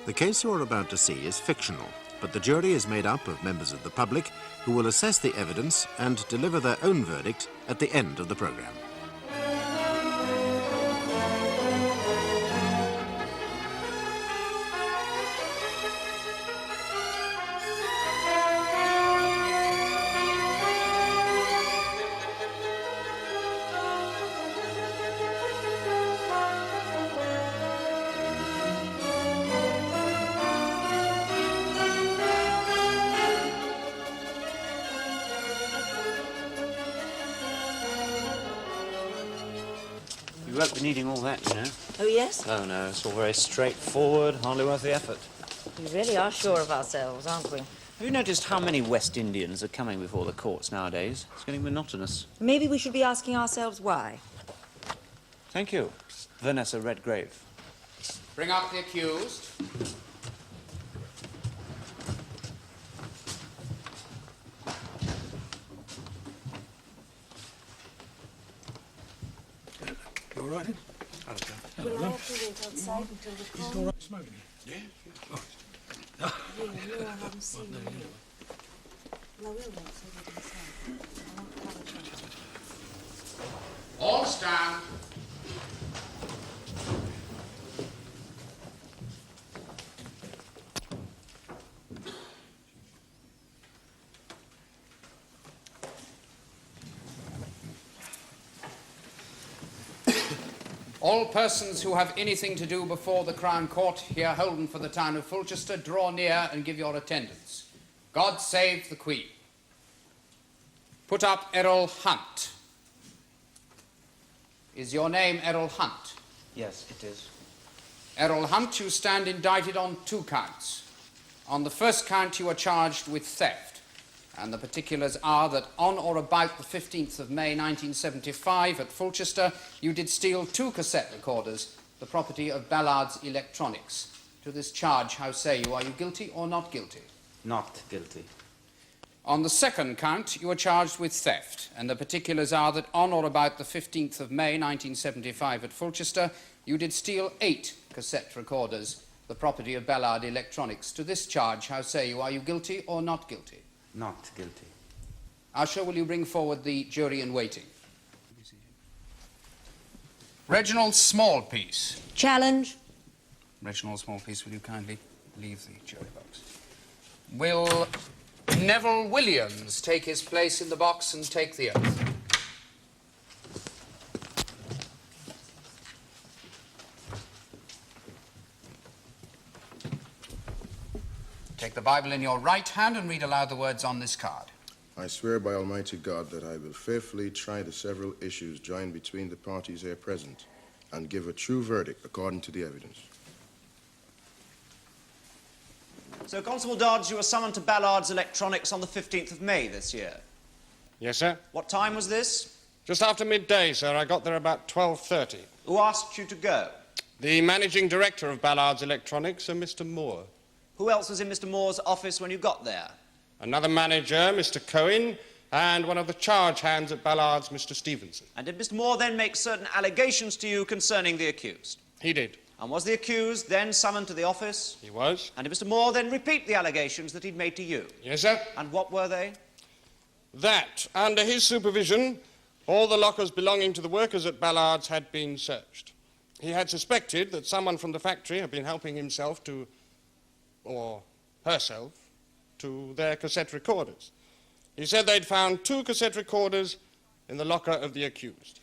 The case you're about to see is fictional, but the jury is made up of members of the public who will assess the evidence and deliver their own verdict at the end of the programme. You won't be needing all that, you know. Oh, yes? Oh, no, it's all very straightforward, hardly worth the effort. We really are sure of ourselves, aren't we? Have you noticed how many West Indians are coming before the courts nowadays? It's getting monotonous. Maybe we should be asking ourselves why. Thank you, Vanessa Redgrave. Bring up the accused. You all right then? Will I have to wait outside until the call? Is it all right smoking? Yeah? Right. Yeah, no, I haven't seen you. Well, I will wait so you can say. I want to have a chat. All stand. All persons who have anything to do before the Crown Court here holden for the town of Fulchester, draw near and give your attendance. God save the Queen. Put up Errol Hunt. Is your name Errol Hunt? Yes, it is. Errol Hunt, you stand indicted on 2 counts. On the first count, you are charged with theft. And the particulars are that on or about the 15th of May 1975 at Fulchester, you did steal 2 cassette recorders, the property of Ballard's Electronics. To this charge, how say you? Are you guilty or not guilty? Not guilty. On the second count, you are charged with theft, and the particulars are that on or about the 15th of May 1975 at Fulchester, you did steal 8 cassette recorders, the property of Ballard Electronics. To this charge, how say you? Are you guilty or not guilty? Not guilty. Usher, will you bring forward the jury in waiting? Reginald Smallpiece. Challenge. Reginald Smallpiece, will you kindly leave the jury box? Will Neville Williams take his place in the box and take the oath? Take the Bible in your right hand and read aloud the words on this card. I swear by Almighty God that I will faithfully try the several issues joined between the parties here present and give a true verdict according to the evidence. So, Constable Dodds, you were summoned to Ballard's Electronics on the 15th of May this year. Yes, sir. What time was this? Just after midday, sir. I got there about 12:30. Who asked you to go? The managing director of Ballard's Electronics, Mr. Moore. Who else was in Mr. Moore's office when you got there? Another manager, Mr. Cohen, and one of the charge hands at Ballard's, Mr. Stevenson. And did Mr. Moore then make certain allegations to you concerning the accused? He did. And was the accused then summoned to the office? He was. And did Mr. Moore then repeat the allegations that he'd made to you? Yes, sir. And what were they? That, under his supervision, all the lockers belonging to the workers at Ballard's had been searched. He had suspected that someone from the factory had been helping himself to, or herself, to their cassette recorders. He said they'd found 2 cassette recorders in the locker of the accused.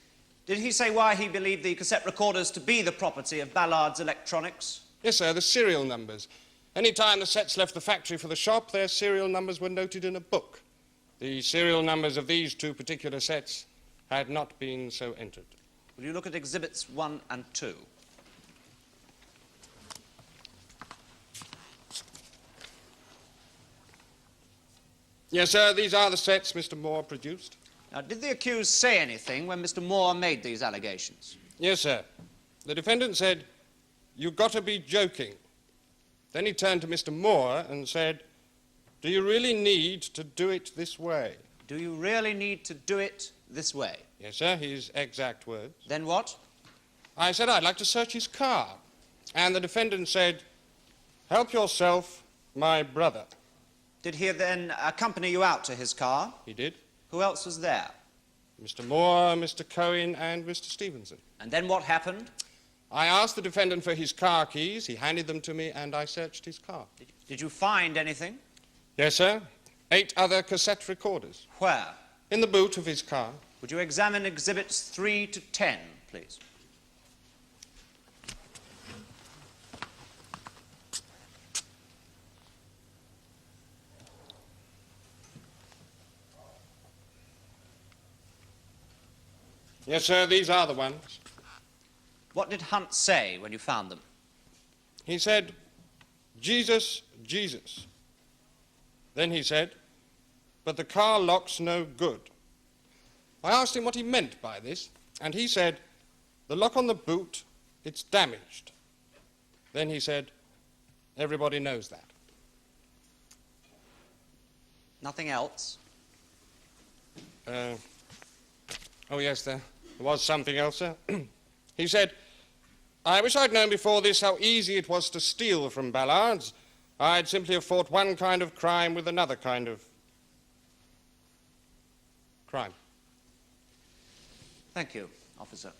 Did he say why he believed the cassette recorders to be the property of Ballard's Electronics? Yes, sir, the serial numbers. Any time the sets left the factory for the shop, their serial numbers were noted in a book. The serial numbers of these 2 particular sets had not been so entered. Will you look at Exhibits 1 and 2? Yes, sir, these are the sets Mr. Moore produced. Now, did the accused say anything when Mr. Moore made these allegations? Yes, sir. The defendant said, "You've got to be joking." Then he turned to Mr. Moore and said, "Do you really need to do it this way?" Do you really need to do it this way? Yes, sir, his exact words. Then what? I said I'd like to search his car. And the defendant said, Help yourself, my brother. Did he then accompany you out to his car? He did. Who else was there? Mr. Moore, Mr. Cohen, and Mr. Stevenson. And then what happened? I asked the defendant for his car keys, he handed them to me, and I searched his car. Did you find anything? Yes, sir. 8 other cassette recorders. Where? In the boot of his car. Would you examine exhibits 3 to 10, please? Yes, sir, these are the ones. What did Hunt say when you found them? He said, Jesus, Jesus. Then he said, but the car lock's no good. I asked him what he meant by this, and he said, the lock on the boot, it's damaged. Then he said, everybody knows that. Nothing else? Oh, yes, there was something else, sir. He said, I wish I'd known before this how easy it was to steal from Ballard's. I'd simply have fought one kind of crime with another kind of crime. Thank you, officer.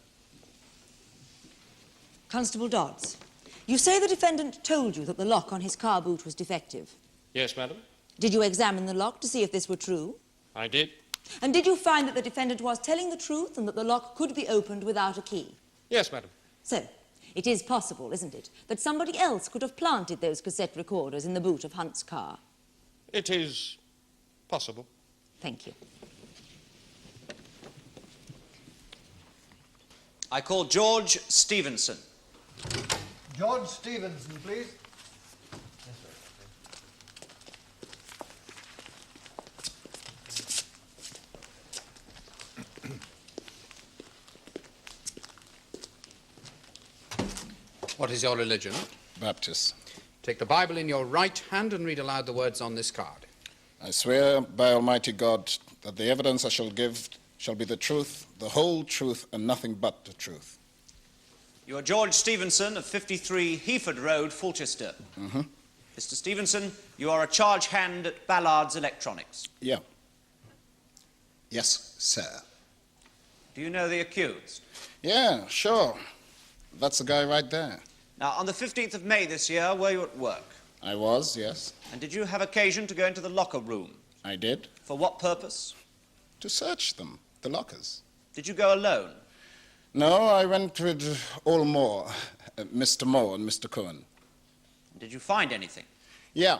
Constable Dodds, you say the defendant told you that the lock on his car boot was defective. Yes, madam. Did you examine the lock to see if this were true? I did. And did you find that the defendant was telling the truth and that the lock could be opened without a key? Yes, madam. So, it is possible, isn't it, that somebody else could have planted those cassette recorders in the boot of Hunt's car? It is possible. Thank you. I call George Stevenson. George Stevenson, please. What is your religion? Baptist. Take the Bible in your right hand and read aloud the words on this card. I swear by Almighty God that the evidence I shall give shall be the truth, the whole truth, and nothing but the truth. You are George Stevenson of 53 Heaford Road, Fulchester. Mm-hmm. Mr. Stevenson, you are a charge hand at Ballard's Electronics. Yeah. Yes, sir. Do you know the accused? Yeah, sure. That's the guy right there. Now, on the 15th of May this year, were you at work? I was, yes. And did you have occasion to go into the locker room? I did. For what purpose? To search them, the lockers. Did you go alone? No, I went with all Moore, Mr. Moore and Mr. Cohen. Did you find anything? Yeah.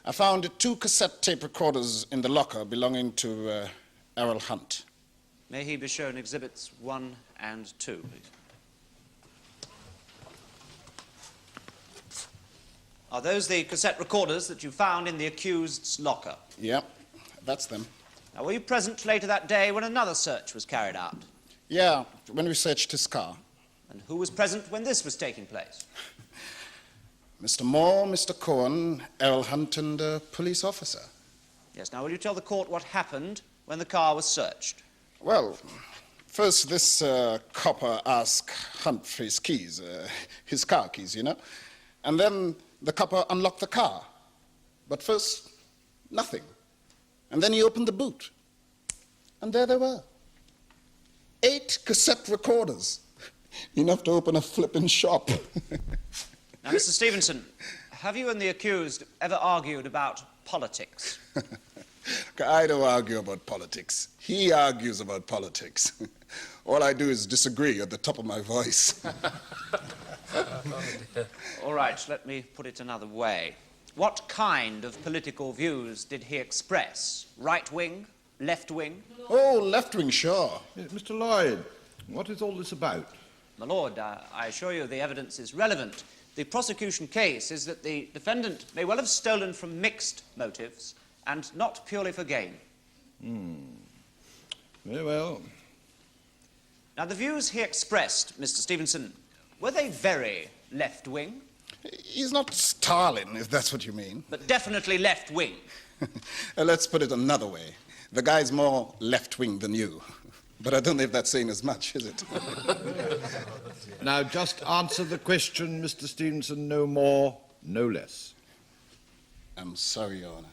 I found 2 cassette tape recorders in the locker belonging to Errol Hunt. May he be shown exhibits 1 and 2, please. Are those the cassette recorders that you found in the accused's locker? Yeah, that's them. Now, were you present later that day when another search was carried out? Yeah, when we searched his car. And who was present when this was taking place? Mr. Moore, Mr. Cohen, Errol Hunt, and a police officer. Yes, now will you tell the court what happened when the car was searched? Well, first this copper asked Hunt for his keys, his car keys, you know. And then the copper unlocked the car. But first, nothing. And then he opened the boot. And there they were. 8 cassette recorders. Enough to open a flippin' shop. Now, Mr. Stevenson, have you and the accused ever argued about politics? I don't argue about politics. He argues about politics. All I do is disagree at the top of my voice. All right, let me put it another way. What kind of political views did he express? Right-wing? Left-wing? Oh, left-wing, sure. Yes, Mr. Lloyd, what is all this about? My lord, I assure you the evidence is relevant. The prosecution case is that the defendant may well have stolen from mixed motives and not purely for gain. Very well. Now, the views he expressed, Mr. Stevenson, were they very left-wing? He's not Stalin, if that's what you mean. But definitely left-wing. Let's put it another way. The guy's more left-wing than you. But I don't know if that's saying as much, is it? Now, just answer the question, Mr. Stevenson, no more. no less. I'm sorry, Your Honor.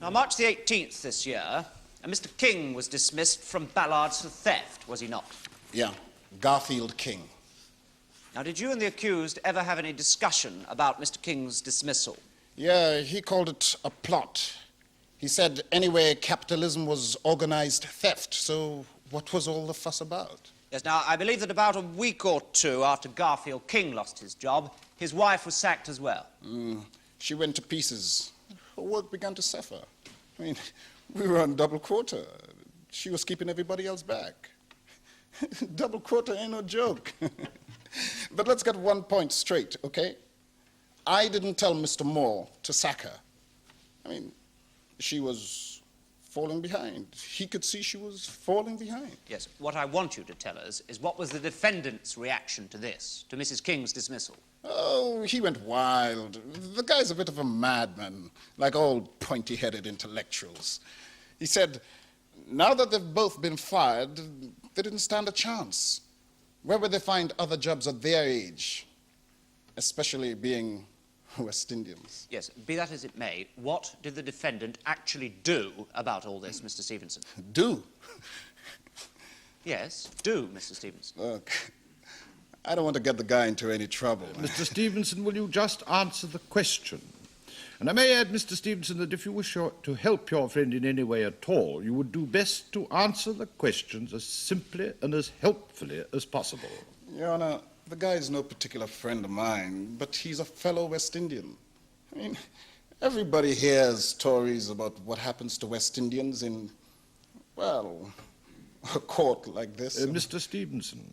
Now, March the 18th this year, Mr. King was dismissed from Ballards for theft, was he not? Yeah, Garfield King. Now, did you and the accused ever have any discussion about Mr. King's dismissal? Yeah, he called it a plot. He said anyway capitalism was organized theft, so what was all the fuss about? Yes, now, I believe that about a week or two after Garfield King lost his job, his wife was sacked as well. She went to pieces. Her work began to suffer. I mean, we were on double quota. She was keeping everybody else back. Double quota ain't no joke. But let's get one point straight, okay? I didn't tell Mr. Moore to sack her. I mean, she was falling behind. He could see she was falling behind. Yes, what I want you to tell us is what was the defendant's reaction to this, to Mrs. King's dismissal? Oh, he went wild. The guy's a bit of a madman, like all pointy-headed intellectuals. He said, now that they've both been fired, they didn't stand a chance. Where would they find other jobs at their age, especially being West Indians? Yes, be that as it may, what did the defendant actually do about all this, Mr. Stevenson? Do? Yes, do, Mr. Stevenson. Look, I don't want to get the guy into any trouble. Mr. Stevenson, will you just answer the question? And I may add, Mr. Stevenson, that if you wish to help your friend in any way at all, you would do best to answer the questions as simply and as helpfully as possible. Your Honor, the guy's no particular friend of mine, but he's a fellow West Indian. I mean, everybody hears stories about what happens to West Indians in, well, a court like this. Mr. Stevenson,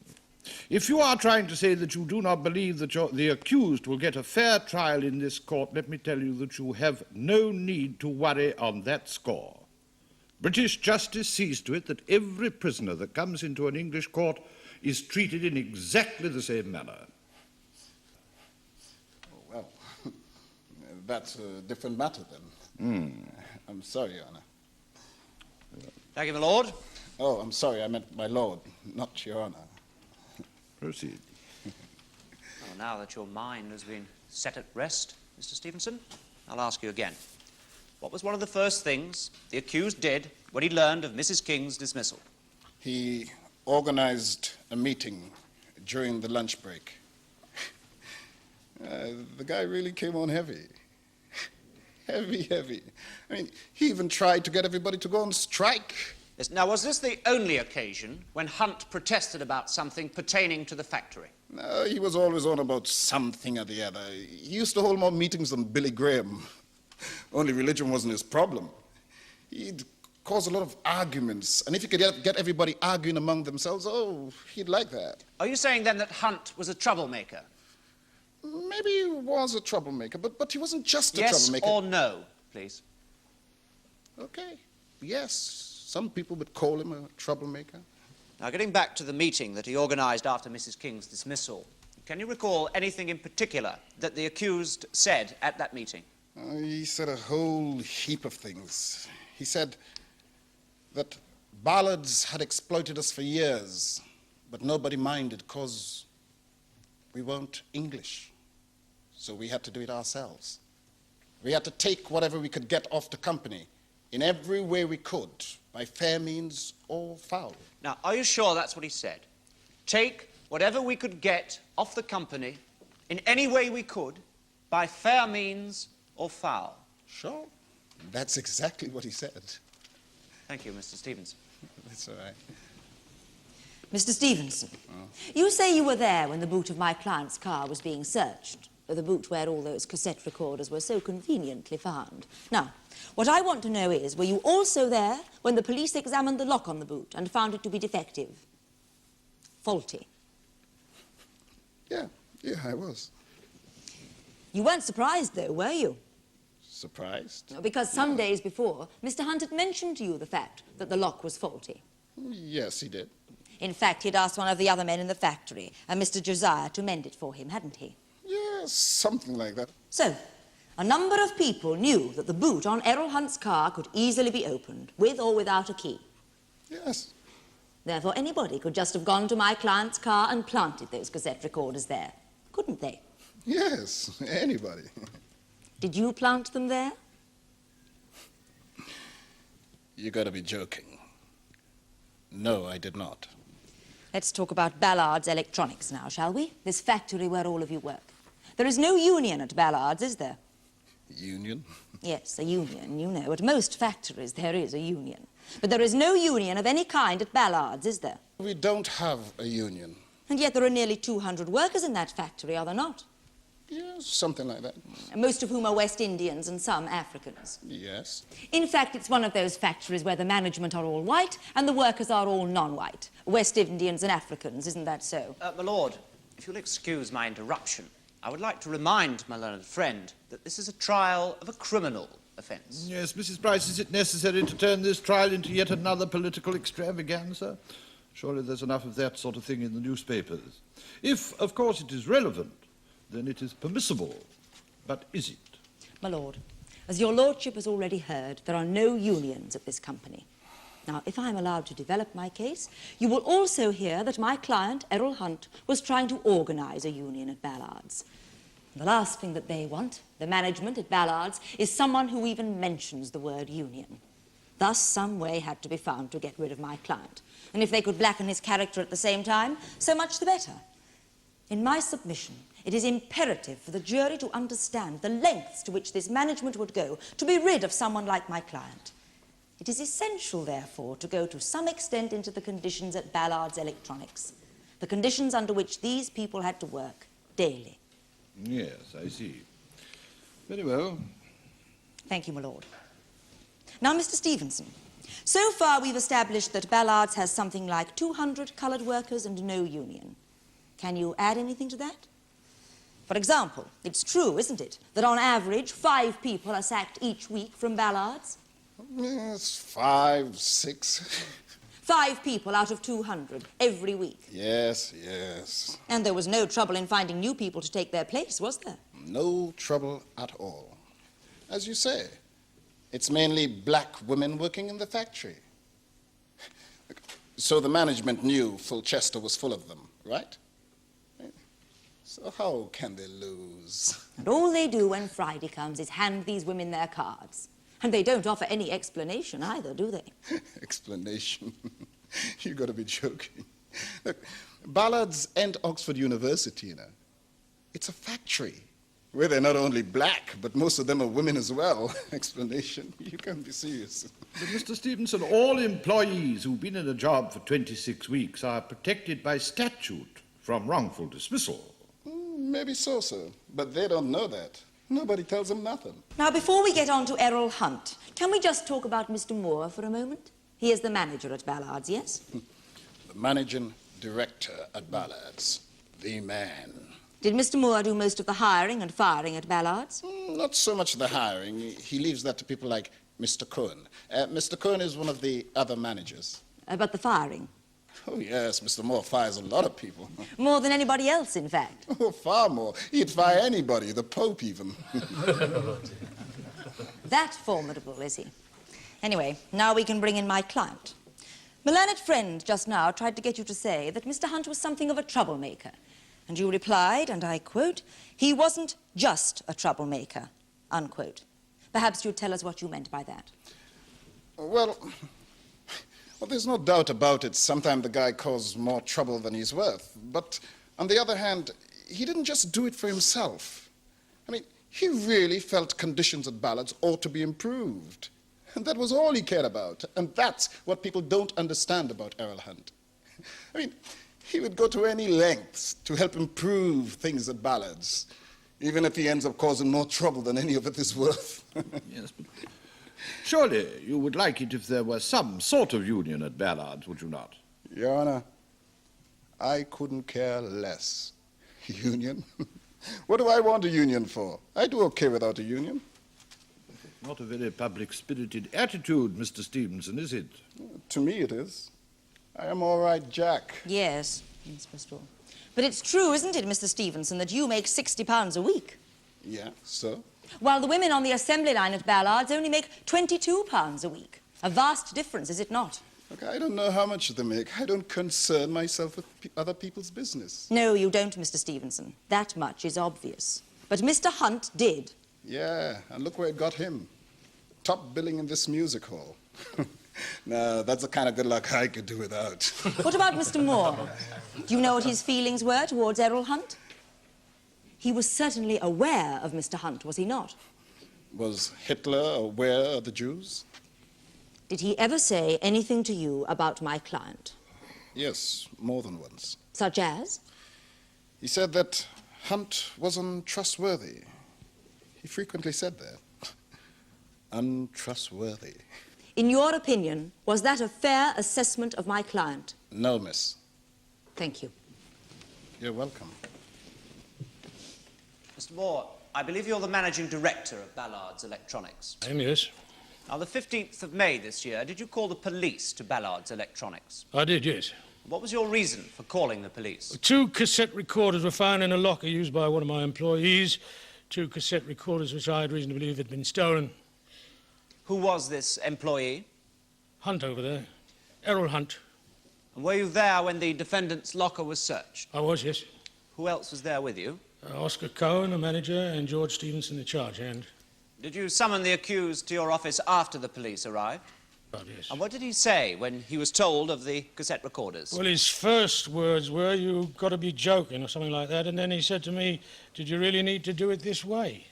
if you are trying to say that you do not believe that the accused will get a fair trial in this court, let me tell you that you have no need to worry on that score. British justice sees to it that every prisoner that comes into an English court is treated in exactly the same manner. Oh, well, that's a different matter then. I'm sorry, Your Honor. Thank you, my lord. Oh, I'm sorry, I meant my lord, not Your Honor. Proceed. Well, now that your mind has been set at rest, Mr. Stevenson, I'll ask you again. What was one of the first things the accused did when he learned of Mrs. King's dismissal? He organized a meeting during the lunch break. The guy really came on heavy. Heavy. I mean, he even tried to get everybody to go on strike. Yes, now, was this the only occasion when Hunt protested about something pertaining to the factory? No, he was always on about something or the other. He used to hold more meetings than Billy Graham. Only religion wasn't his problem. He'd cause a lot of arguments, and if he could get everybody arguing among themselves, oh, he'd like that. Are you saying then that Hunt was a troublemaker? Maybe he was a troublemaker, but he wasn't just a Yes troublemaker. or no, please? Okay, yes. Some people would call him a troublemaker. Now, getting back to the meeting that he organized after Mrs. King's dismissal, can you recall anything in particular that the accused said at that meeting? He said a whole heap of things. He said that Ballards had exploited us for years, but nobody minded because we weren't English. So we had to do it ourselves. We had to take whatever we could get off the company in every way we could, by fair means or foul. Now, are you sure that's what he said? Take whatever we could get off the company in any way we could, by fair means or foul? Sure. That's exactly what he said. Thank you, Mr. Stevenson. That's all right. Mr. Stevenson, you say you were there when the boot of my client's car was being searched, the boot where all those cassette recorders were so conveniently found. Now, what I want to know is, were you also there when the police examined the lock on the boot and found it to be defective? Faulty? Yeah, I was. You weren't surprised, though, were you? Surprised? Because some days before, Mr. Hunt had mentioned to you the fact that the lock was faulty. Yes, he did. In fact, he'd asked one of the other men in the factory, a Mr. Josiah, to mend it for him, hadn't he? Yes, something like that. So, a number of people knew that the boot on Errol Hunt's car could easily be opened, with or without a key. Yes. Therefore, anybody could just have gone to my client's car and planted those cassette recorders there, couldn't they? Yes, anybody. Did you plant them there? You gotta be joking. No, I did not. Let's talk about Ballard's Electronics now, shall we? This factory where all of you work. There is no union at Ballard's, is there? Union? Yes, a union, you know. At most factories there is a union. But there is no union of any kind at Ballard's, is there? We don't have a union. And yet there are nearly 200 workers in that factory, are there not? Yes, something like that. Most of whom are West Indians and some Africans. Yes. In fact, it's one of those factories where the management are all white and the workers are all non-white. West Indians and Africans, isn't that so? My lord, if you'll excuse my interruption, I would like to remind my learned friend that this is a trial of a criminal offence. Yes, Mrs. Bryce, is it necessary to turn this trial into yet another political extravaganza? Surely there's enough of that sort of thing in the newspapers. If, of course, it is relevant, then it is permissible. But is it? My lord, as your lordship has already heard, there are no unions at this company. Now, if I'm allowed to develop my case, you will also hear that my client, Errol Hunt, was trying to organise a union at Ballard's. The last thing that they want, the management at Ballard's, is someone who even mentions the word union. Thus, some way had to be found to get rid of my client. And if they could blacken his character at the same time, so much the better. In my submission, it is imperative for the jury to understand the lengths to which this management would go to be rid of someone like my client. It is essential, therefore, to go to some extent into the conditions at Ballard's Electronics, the conditions under which these people had to work daily. Yes, I see. Very well. Thank you, my lord. Now, Mr. Stevenson, so far we've established that Ballard's has something like 200 coloured workers and no union. Can you add anything to that? For example, it's true, isn't it, that on average 5 people are sacked each week from Ballard's? Yes, 5, 6. 5 people out of 200 every week. Yes, yes. And there was no trouble in finding new people to take their place, was there? No trouble at all. As you say, it's mainly black women working in the factory. So the management knew Fulchester was full of them, right? So how can they lose? And all they do when Friday comes is hand these women their cards. And they don't offer any explanation either, do they? Explanation? You gotta be joking. Look, Ballard's and Oxford University, you know, it's a factory where they're not only black, but most of them are women as well. Explanation? You can't be serious. But Mr. Stevenson, all employees who've been in a job for 26 weeks are protected by statute from wrongful dismissal. Maybe so, sir. But they don't know that. Nobody tells them nothing. Now, before we get on to Errol Hunt, can we just talk about Mr. Moore for a moment? He is the manager at Ballard's, yes? The managing director at Ballard's. The man. Did Mr. Moore do most of the hiring and firing at Ballard's? Not so much the hiring. He leaves that to people like Mr. Cohen. Mr. Cohen is one of the other managers. But the firing? Oh, yes, Mr. Moore fires a lot of people. More than anybody else, in fact. Oh, far more. He'd fire anybody, the Pope even. That formidable, is he? Anyway, now we can bring in my client. My learned friend just now tried to get you to say that Mr. Hunt was something of a troublemaker. And you replied, and I quote, "He wasn't just a troublemaker," unquote. Perhaps you'd tell us what you meant by that. Well, there's no doubt about it. Sometimes the guy caused more trouble than he's worth. But on the other hand, he didn't just do it for himself. I mean, he really felt conditions at Ballard's ought to be improved. And that was all he cared about. And that's what people don't understand about Errol Hunt. I mean, he would go to any lengths to help improve things at Ballard's, even if he ends up causing more trouble than any of it is worth. Yes, but surely you would like it if there were some sort of union at Ballard's, would you not? Your Honor, I couldn't care less. Union? What do I want a union for? I do okay without a union. Not a very public-spirited attitude, Mr. Stevenson, is it? To me it is. I am all right, Jack. Yes, Mr. All. But it's true, isn't it, Mr. Stevenson, that you make £60 a week? Yeah, so? While the women on the assembly line at Ballard's only make £22 a week. A vast difference, is it not? Look, I don't know how much they make. I don't concern myself with other people's business. No, you don't, Mr. Stevenson. That much is obvious. But Mr. Hunt did. Yeah, and look where it got him. Top billing in this music hall. No, that's the kind of good luck I could do without. What about Mr. Moore? Do you know what his feelings were towards Errol Hunt? He was certainly aware of Mr. Hunt, was he not? Was Hitler aware of the Jews? Did he ever say anything to you about my client? Yes, more than once. Such as? He said that Hunt was untrustworthy. He frequently said that. Untrustworthy. In your opinion, was that a fair assessment of my client? No, miss. Thank you. You're welcome. Mr. Moore, I believe you're the managing director of Ballard's Electronics. Yes. Now, the 15th of May this year, did you call the police to Ballard's Electronics? I did, yes. What was your reason for calling the police? 2 cassette recorders were found in a locker used by one of my employees. 2 cassette recorders which I had reason to believe had been stolen. Who was this employee? Hunt over there. Errol Hunt. And were you there when the defendant's locker was searched? I was, yes. Who else was there with you? Oscar Cohen, the manager, and George Stevenson, the charge hand. Did you summon the accused to your office after the police arrived? Oh, yes. And what did he say when he was told of the cassette recorders? Well, his first words were, "You've got to be joking," or something like that. And then he said to me, "Did you really need to do it this way?"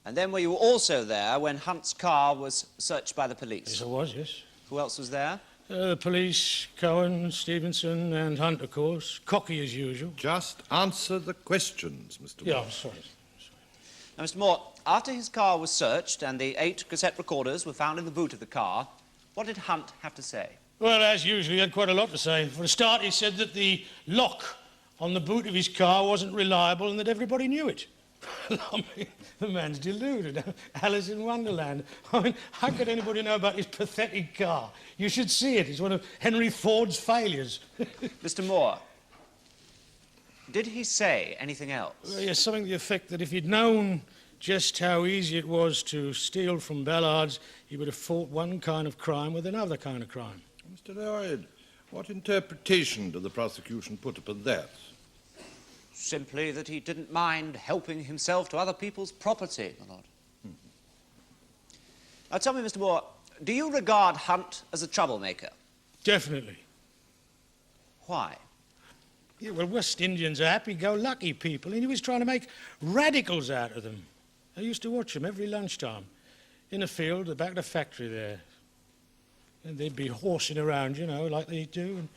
And then were you also there when Hunt's car was searched by the police? Yes, I was, yes. Who else was there? The police, Cohen, Stevenson, and Hunt, of course. Cocky as usual. Just answer the questions, Mr. Yeah, Moore. I'm sorry. Now, Mr. Moore, after his car was searched and the 8 cassette recorders were found in the boot of the car, what did Hunt have to say? Well, as usual, he had quite a lot to say. For a start, he said that the lock on the boot of his car wasn't reliable and that everybody knew it. I mean, the man's deluded. Alice in Wonderland. I mean, how could anybody know about his pathetic car? You should see it. It's one of Henry Ford's failures. Mr. Moore, did he say anything else? Well, yes, something to the effect that if he'd known just how easy it was to steal from Ballard's, he would have fought one kind of crime with another kind of crime. Mr. Lloyd, what interpretation did the prosecution put upon that? Simply that he didn't mind helping himself to other people's property, my lord. Now, tell me, Mr. Moore, do you regard Hunt as a troublemaker? Definitely. Why? Yeah, well, West Indians are happy-go-lucky people, and he was trying to make radicals out of them. I used to watch them every lunchtime in a field at the back of the factory there. And they'd be horsing around, you know, like they do. And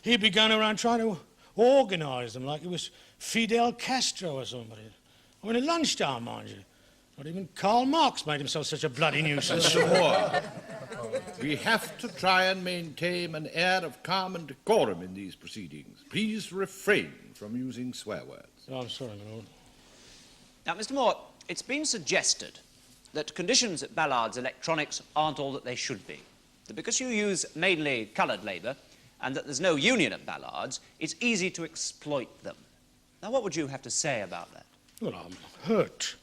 he'd be going around trying to organise them like it was Fidel Castro or somebody. I mean, at lunchtime, mind you. Not even Karl Marx made himself such a bloody nuisance. Mr. Moore, we have to try and maintain an air of calm and decorum in these proceedings. Please refrain from using swear words. Oh, I'm sorry, my lord. Now, Mr. Moore, it's been suggested that conditions at Ballard's Electronics aren't all that they should be. That because you use mainly coloured labour and that there's no union at Ballard's, it's easy to exploit them. Now, what would you have to say about that? Well, I'm hurt.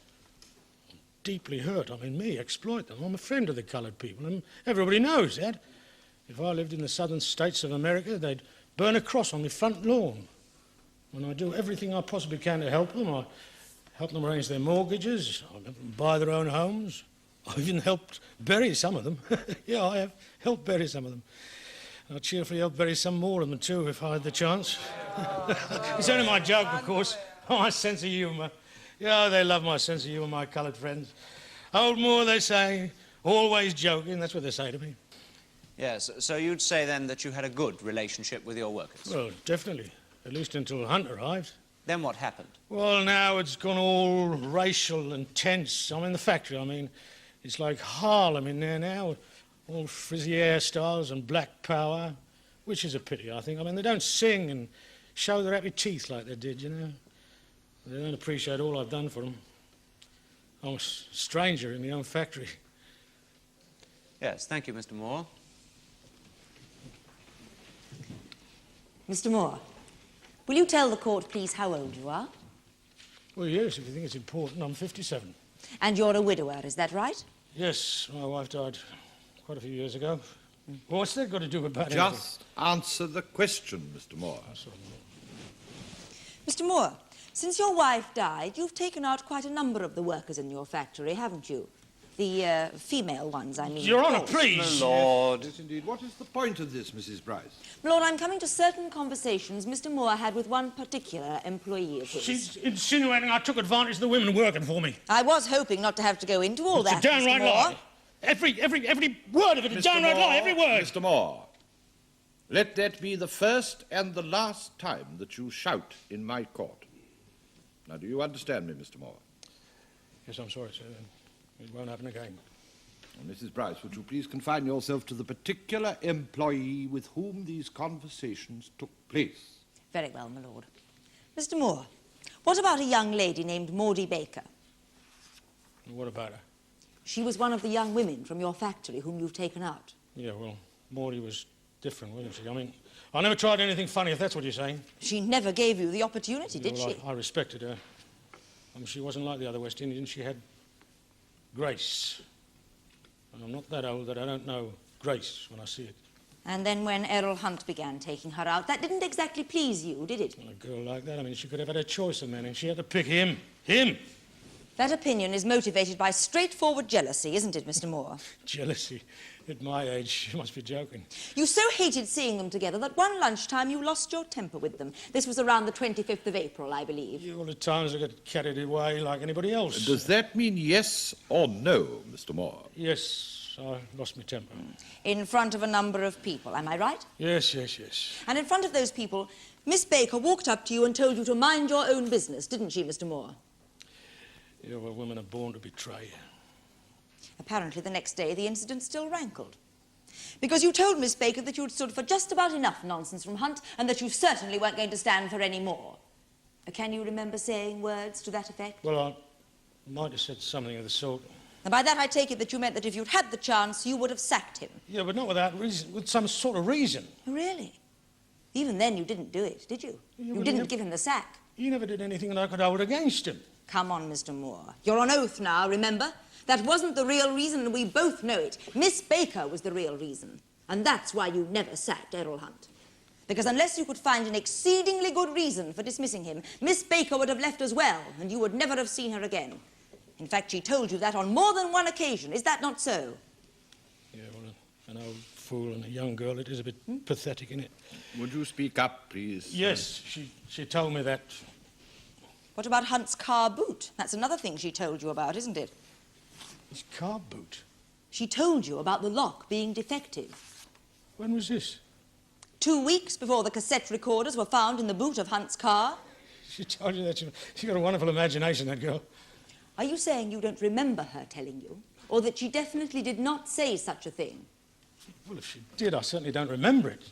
I'm deeply hurt. I mean, me, exploit them. I'm a friend of the coloured people, and everybody knows that. If I lived in the southern states of America, they'd burn a cross on my front lawn. And I do everything I possibly can to help them. I help them arrange their mortgages. I help them buy their own homes. I've even helped bury some of them. Yeah, I have helped bury some of them. I'll cheerfully help bury some more of them, too, if I had the chance. It's only my joke, of course. My sense of humour. Yeah, they love my sense of humour, my coloured friends. Old Moore, they say, always joking. That's what they say to me. Yes, so you'd say, then, that you had a good relationship with your workers? Well, definitely. At least until Hunt arrived. Then what happened? Well, now it's gone all racial and tense. I'm in the factory. I mean, it's like Harlem in there now. All frizzy hairstyles and black power, which is a pity, I think. I mean, they don't sing and show their happy teeth like they did, you know. They don't appreciate all I've done for them. I'm a stranger in my own factory. Yes, thank you, Mr. Moore. Mr. Moore, will you tell the court, please, how old you are? Well, yes, if you think it's important. I'm 57. And you're a widower, is that right? Yes, my wife died quite a few years ago. Well, what's that got to do about Just answer the question, Mr. Moore. Mr. Moore, since your wife died, you've taken out quite a number of the workers in your factory, haven't you? The female ones, I mean. Your Honour, please. My Lord. Yes, indeed. What is the point of this, Mrs. Bryce? My Lord, I'm coming to certain conversations Mr. Moore had with one particular employee of his. She's insinuating I took advantage of the women working for me. I was hoping not to have to go into all that, It's a downright Mr. Moore. lie. Every word of it, a downright lie, every word. Mr. Moore, let that be the first and the last time that you shout in my court. Now, do you understand me, Mr. Moore? Yes, I'm sorry, sir. It won't happen again. Well, Mrs. Bryce, would you please confine yourself to the particular employee with whom these conversations took place? Very well, my lord. Mr. Moore, what about a young lady named Morty Baker? What about her? She was one of the young women from your factory whom you've taken out. Yeah, well, Morty was different, wasn't she? I mean, I never tried anything funny, if that's what you're saying. She never gave you the opportunity, did well, she? I respected her. I mean, she wasn't like the other West Indians. She had grace. And I'm not that old that I don't know grace when I see it. And then when Errol Hunt began taking her out, that didn't exactly please you, did it? Well, a girl like that, I mean, she could have had a choice of men, and she had to pick him. Him! That opinion is motivated by straightforward jealousy, isn't it, Mr. Moore? Jealousy? At my age, you must be joking. You so hated seeing them together that one lunchtime you lost your temper with them. This was around the 25th of April, I believe. You, all the times I get carried away like anybody else. Does that mean yes or no, Mr. Moore? Yes, I lost my temper. In front of a number of people, am I right? Yes, yes, yes. And in front of those people, Miss Baker walked up to you and told you to mind your own business, didn't she, Mr. Moore? Yeah, well, women are born to betray. Apparently, the next day, the incident still rankled. Because you told Miss Baker that you had stood for just about enough nonsense from Hunt and that you certainly weren't going to stand for any more. Can you remember saying words to that effect? Well, I might have said something of the sort. And by that, I take it that you meant that if you'd had the chance, you would have sacked him. Yeah, but not without reason, with some sort of reason. Really? Even then, you didn't do it, did you? Yeah, You didn't give him the sack. You never did anything that I could hold against him. Come on, Mr. Moore. You're on oath now, remember? That wasn't the real reason, and we both know it. Miss Baker was the real reason. And that's why you never sacked Errol Hunt. Because unless you could find an exceedingly good reason for dismissing him, Miss Baker would have left as well, and you would never have seen her again. In fact, she told you that on more than one occasion. Is that not so? Yeah, well, an old fool and a young girl, it is a bit pathetic, isn't it? Would you speak up, please? Yes, she told me that. What about Hunt's car boot? That's another thing she told you about, isn't it? His car boot? She told you about the lock being defective. When was this? 2 weeks before the cassette recorders were found in the boot of Hunt's car. She told you that she got a wonderful imagination, that girl. Are you saying you don't remember her telling you? Or that she definitely did not say such a thing? Well, if she did, I certainly don't remember it.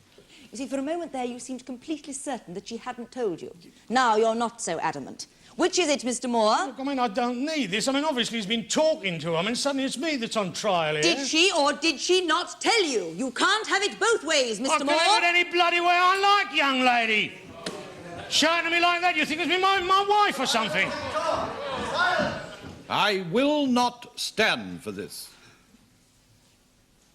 You see, for a moment there, you seemed completely certain that she hadn't told you. Now you're not so adamant. Which is it, Mr. Moore? Look, I mean, I don't need this. I mean, obviously he's been talking to her. I mean, suddenly it's me that's on trial here. Did she or did she not tell you? You can't have it both ways, Mr. Moore. I can have it any bloody way I like, young lady. Shouting at me like that, you think it's me, my wife or something? I will not stand for this.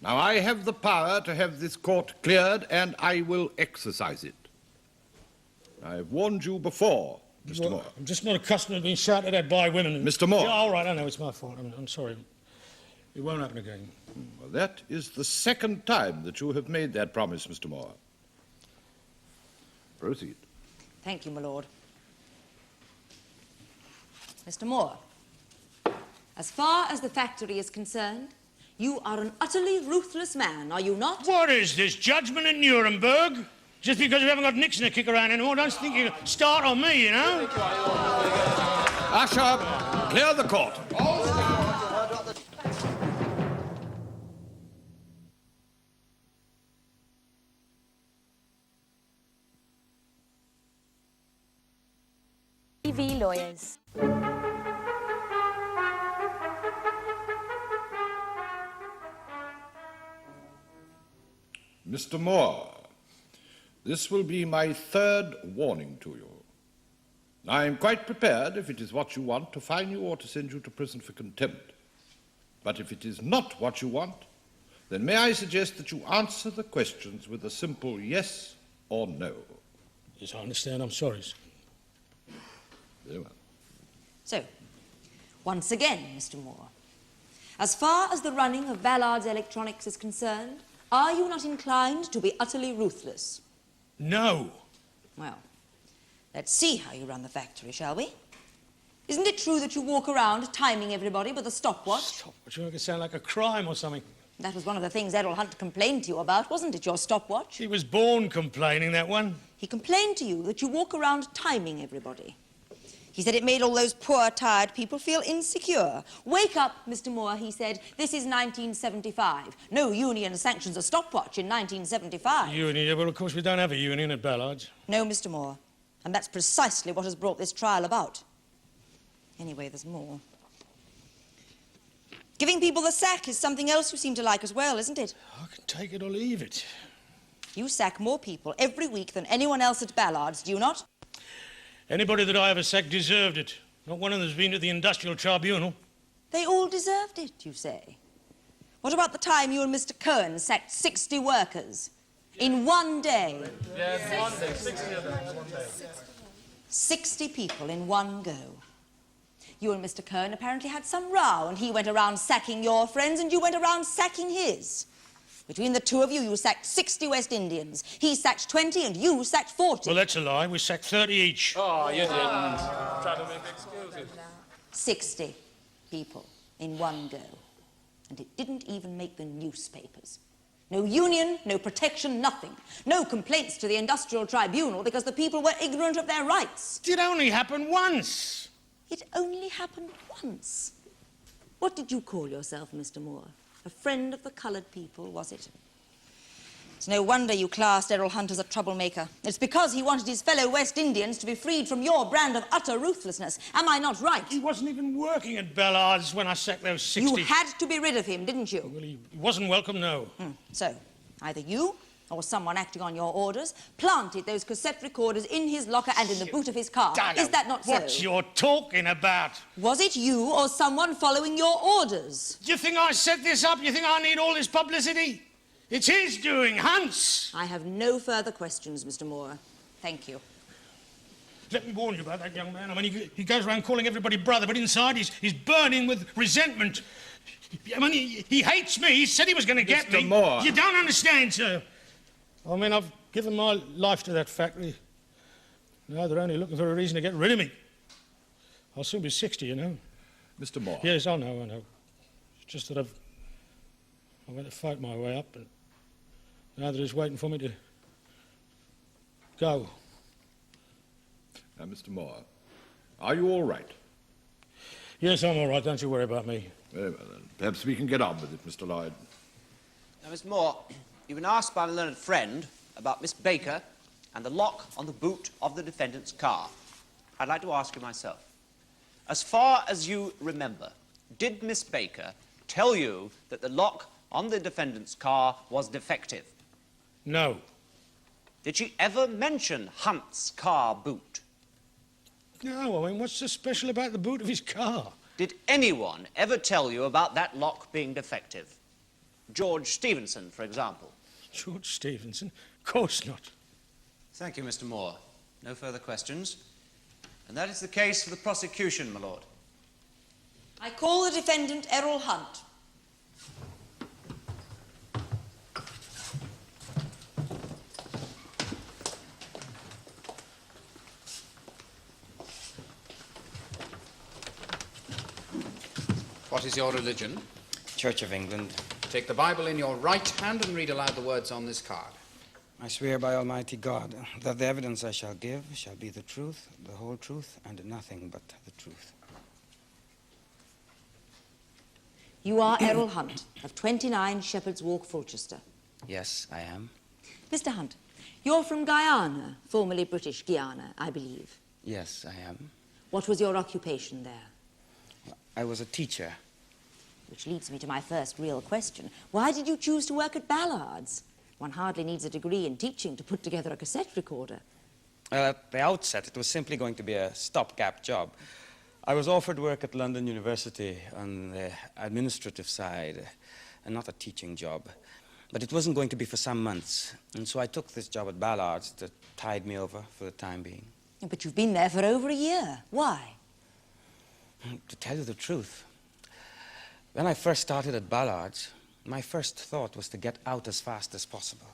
Now, I have the power to have this court cleared, and I will exercise it. I have warned you before, Mr. Moore. I'm just not accustomed to being shouted at by women. Mr. Moore. Yeah, all right, I know it's my fault. I'm sorry. It won't happen again. Well, that is the second time that you have made that promise, Mr. Moore. Proceed. Thank you, my lord. Mr. Moore, as far as the factory is concerned, you are an utterly ruthless man, are you not? What is this, judgment in Nuremberg? Just because you haven't got Nixon to kick around anymore, don't think you can start on me, you know? Usher, clear the court. TV lawyers. Mr. Moore, this will be my third warning to you. I am quite prepared, if it is what you want, to fine you or to send you to prison for contempt. But if it is not what you want, Then may I suggest that you answer the questions with a simple yes or no? Yes, I understand. I'm sorry, sir. Very well. So, once again, Mr. Moore, as far as the running of Ballard's Electronics is concerned, are you not inclined to be utterly ruthless? No. Well, let's see how you run the factory, shall we? Isn't it true that you walk around timing everybody with a stopwatch? Stopwatch? You make it sound like a crime or something. That was one of the things Errol Hunt complained to you about, wasn't it, your stopwatch? He was born complaining, that one. He complained to you that you walk around timing everybody. He said it made all those poor, tired people feel insecure. Wake up, Mr. Moore, he said. This is 1975. No union sanctions a stopwatch in 1975. Union? Yeah, well, of course, we don't have a union at Ballard's. No, Mr. Moore. And that's precisely what has brought this trial about. Anyway, there's more. Giving people the sack is something else you seem to like as well, isn't it? I can take it or leave it. You sack more people every week than anyone else at Ballard's, do you not? Anybody that I ever sacked deserved it. Not one of them's been to the Industrial Tribunal. They all deserved it, you say? What about the time you and Mr. Cohen sacked 60 workers in one day? Yeah, one day. 60 of them in one day. 60 people in one go. You and Mr. Cohen apparently had some row, and he went around sacking your friends, and you went around sacking his. Between the two of you, you sacked 60 West Indians. He sacked 20, and you sacked 40. Well, that's a lie. We sacked 30 each. Oh, you didn't. Try to make excuses. 60 people in one go. And it didn't even make the newspapers. No union, no protection, nothing. No complaints to the Industrial Tribunal because the people were ignorant of their rights. It only happened once. It only happened once. What did you call yourself, Mr. Moore? A friend of the coloured people, was it? It's no wonder you classed Errol Hunt as a troublemaker. It's because he wanted his fellow West Indians to be freed from your brand of utter ruthlessness. Am I not right? He wasn't even working at Ballard's when I sacked those 60. You had to be rid of him, didn't you? Well, he wasn't welcome, no. So, either you or someone acting on your orders planted those cassette recorders in his locker and in the boot of his car. Donna, is that not so? What you're talking about? Was it you or someone following your orders? Do you think I set this up? You think I need all this publicity? It's his doing, Hunt's. I have no further questions, Mr. Moore. Thank you. Let me warn you about that young man. I mean, he goes around calling everybody brother, but inside he's burning with resentment. I mean, he hates me. He said he was going to get me. Mr. Moore. You don't understand, sir. I mean, I've given my life to that factory. Now they're only looking for a reason to get rid of me. I'll soon be 60, you know. Mr. Moore. Yes, I know. It's just that I went to fight my way up, and now they're just waiting for me to go. Now, Mr. Moore, are you all right? Yes, I'm all right. Don't you worry about me. Very well, then. Perhaps we can get on with it, Mr. Lloyd. Now, Mr. Moore, you've been asked by my learned friend about Miss Baker and the lock on the boot of the defendant's car. I'd like to ask you myself. As far as you remember, did Miss Baker tell you that the lock on the defendant's car was defective? No. Did she ever mention Hunt's car boot? No, I mean, what's so special about the boot of his car? Did anyone ever tell you about that lock being defective? George Stevenson, for example. George Stevenson? Of course not. Thank you, Mr. Moore. No further questions. And that is the case for the prosecution, my lord. I call the defendant Errol Hunt. What is your religion? Church of England. Take the Bible in your right hand and read aloud the words on this card. I swear by Almighty God that the evidence I shall give shall be the truth, the whole truth, and nothing but the truth. You are Errol Hunt of 29 Shepherd's Walk, Fulchester. Yes, I am. Mr. Hunt, you're from Guyana, formerly British Guiana, I believe. Yes, I am. What was your occupation there? I was a teacher. Which leads me to my first real question. Why did you choose to work at Ballard's? One hardly needs a degree in teaching to put together a cassette recorder. At the outset, it was simply going to be a stopgap job. I was offered work at London University on the administrative side, and not a teaching job. But it wasn't going to be for some months, and so I took this job at Ballard's to tide me over for the time being. But you've been there for over a year. Why? To tell you the truth, when I first started at Ballard's, my first thought was to get out as fast as possible.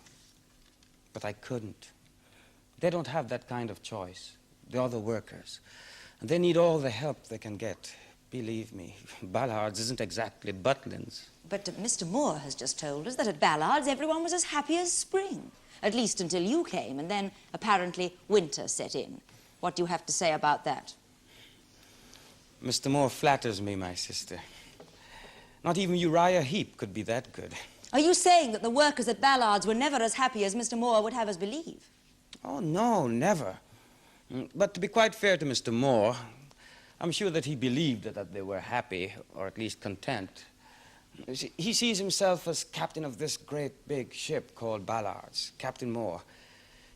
But I couldn't. They don't have that kind of choice. The other workers. And they need all the help they can get. Believe me, Ballard's isn't exactly Butlins. But Mr. Moore has just told us that at Ballard's everyone was as happy as spring. At least until you came, and then apparently winter set in. What do you have to say about that? Mr. Moore flatters me, my sister. Not even Uriah Heep could be that good. Are you saying that the workers at Ballard's were never as happy as Mr. Moore would have us believe? Oh, no, never. But to be quite fair to Mr. Moore, I'm sure that he believed that they were happy, or at least content. He sees himself as captain of this great big ship called Ballard's, Captain Moore.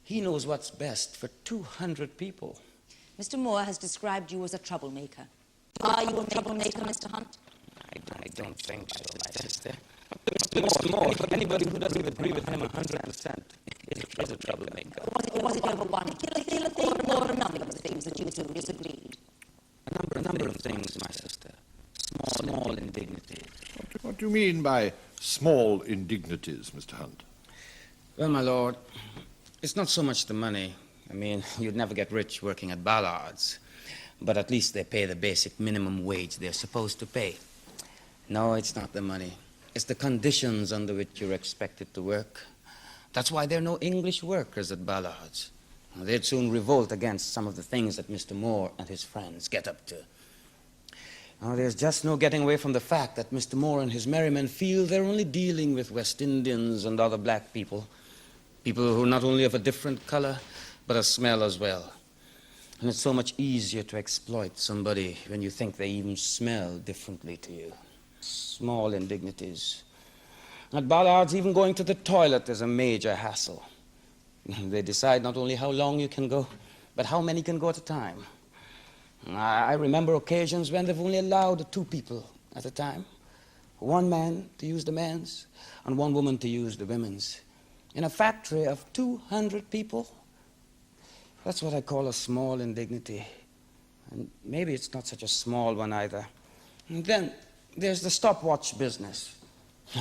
He knows what's best for 200 people. Mr. Moore has described you as a troublemaker. Are you a troublemaker, Mr. Hunt? I don't think so, my sister. Mr. Moore, anybody who doesn't agree with him 100% is a troublemaker. Was it over one particular thing or a number of things that you two disagreed? A number of things, my sister. Small indignities. What do you mean by small indignities, Mr. Hunt? Well, my lord, it's not so much the money. I mean, you'd never get rich working at Ballard's. But at least they pay the basic minimum wage they're supposed to pay. No, it's not the money. It's the conditions under which you're expected to work. That's why there are no English workers at Ballard's. They'd soon revolt against some of the things that Mr. Moore and his friends get up to. There's just no getting away from the fact that Mr. Moore and his merry men feel they're only dealing with West Indians and other black people. People who are not only of a different color, but a smell as well. And it's so much easier to exploit somebody when you think they even smell differently to you. Small indignities. At Ballard's, even going to the toilet is a major hassle. They decide not only how long you can go, but how many can go at a time. I remember occasions when they've only allowed 2 people at a time. One man to use the men's, and one woman to use the women's. In a factory of 200 people, that's what I call a small indignity. And maybe it's not such a small one either. And then there's the stopwatch business.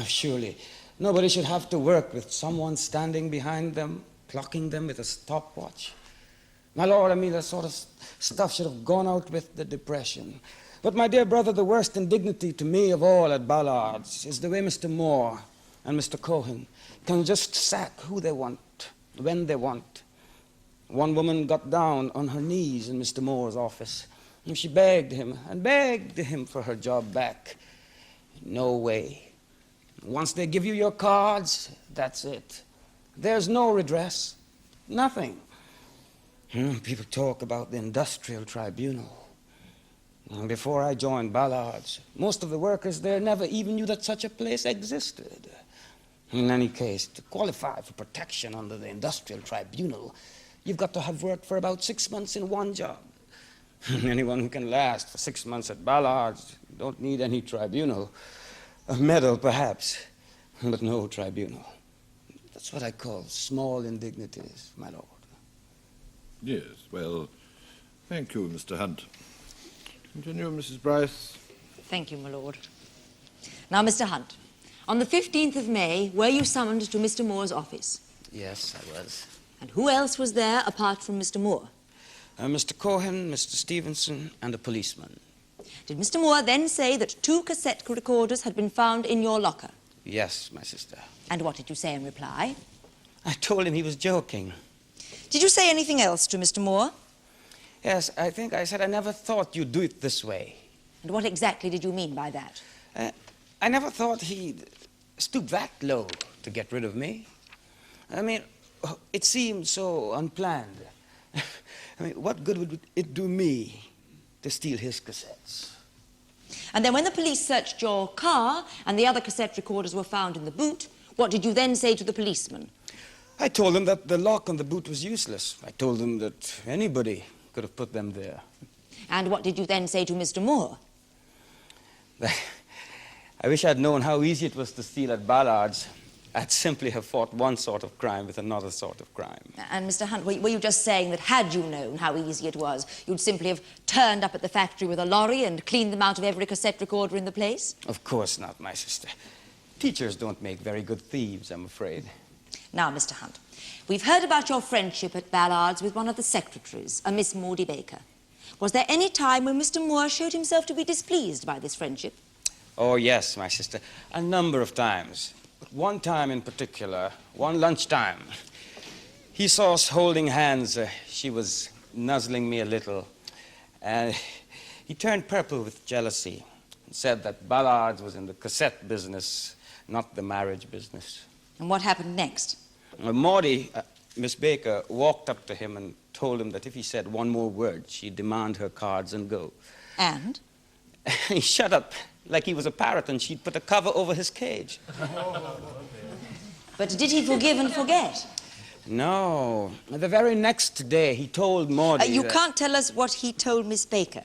Surely, nobody should have to work with someone standing behind them, clocking them with a stopwatch. My lord, I mean, that sort of stuff should have gone out with the Depression. But my dear brother, the worst indignity to me of all at Ballard's is the way Mr. Moore and Mr. Cohen can just sack who they want, when they want. One woman got down on her knees in Mr. Moore's office, and she begged him for her job back. No way. Once they give you your cards, that's it. There's no redress, nothing. People talk about the industrial tribunal. Before I joined Ballard's, most of the workers there never even knew that such a place existed. In any case, to qualify for protection under the industrial tribunal, you've got to have worked for about 6 months in one job. Anyone who can last for 6 months at Ballard's don't need any tribunal. A medal, perhaps, but no tribunal. That's what I call small indignities, my lord. Yes, well, thank you, Mr. Hunt. Continue, Mrs. Bryce. Thank you, my lord. Now, Mr. Hunt, on the 15th of May, were you summoned to Mr. Moore's office? Yes, I was. And who else was there apart from Mr. Moore? Mr. Cohen, Mr. Stevenson, and a policeman. Did Mr. Moore then say that 2 cassette recorders had been found in your locker? Yes, my sister. And what did you say in reply? I told him he was joking. Did you say anything else to Mr. Moore? Yes, I think I said I never thought you'd do it this way. And what exactly did you mean by that? I never thought he'd stoop that low to get rid of me. I mean, it seemed so unplanned. I mean, what good would it do me to steal his cassettes? And then when the police searched your car and the other cassette recorders were found in the boot, what did you then say to the policeman? I told them that the lock on the boot was useless. I told them that anybody could have put them there. And what did you then say to Mr. Moore? I I wish I'd known how easy it was to steal at Ballard's. I'd simply have fought one sort of crime with another sort of crime. And, Mr. Hunt, were you just saying that had you known how easy it was, you'd simply have turned up at the factory with a lorry and cleaned them out of every cassette recorder in the place? Of course not, my sister. Teachers don't make very good thieves, I'm afraid. Now, Mr. Hunt, we've heard about your friendship at Ballard's with one of the secretaries, a Miss Morty Baker. Was there any time when Mr. Moore showed himself to be displeased by this friendship? Oh, yes, my sister. A number of times. But one time in particular, one lunchtime, he saw us holding hands. She was nuzzling me a little. And he turned purple with jealousy and said that Ballard's was in the cassette business, not the marriage business. And what happened next? Morty, Miss Baker, walked up to him and told him that if he said one more word, she'd demand her cards and go. And? He shut up like he was a parrot and she'd put a cover over his cage. But did he forgive and forget? No. The very next day, he told Morty You that... can't tell us what he told Miss Baker.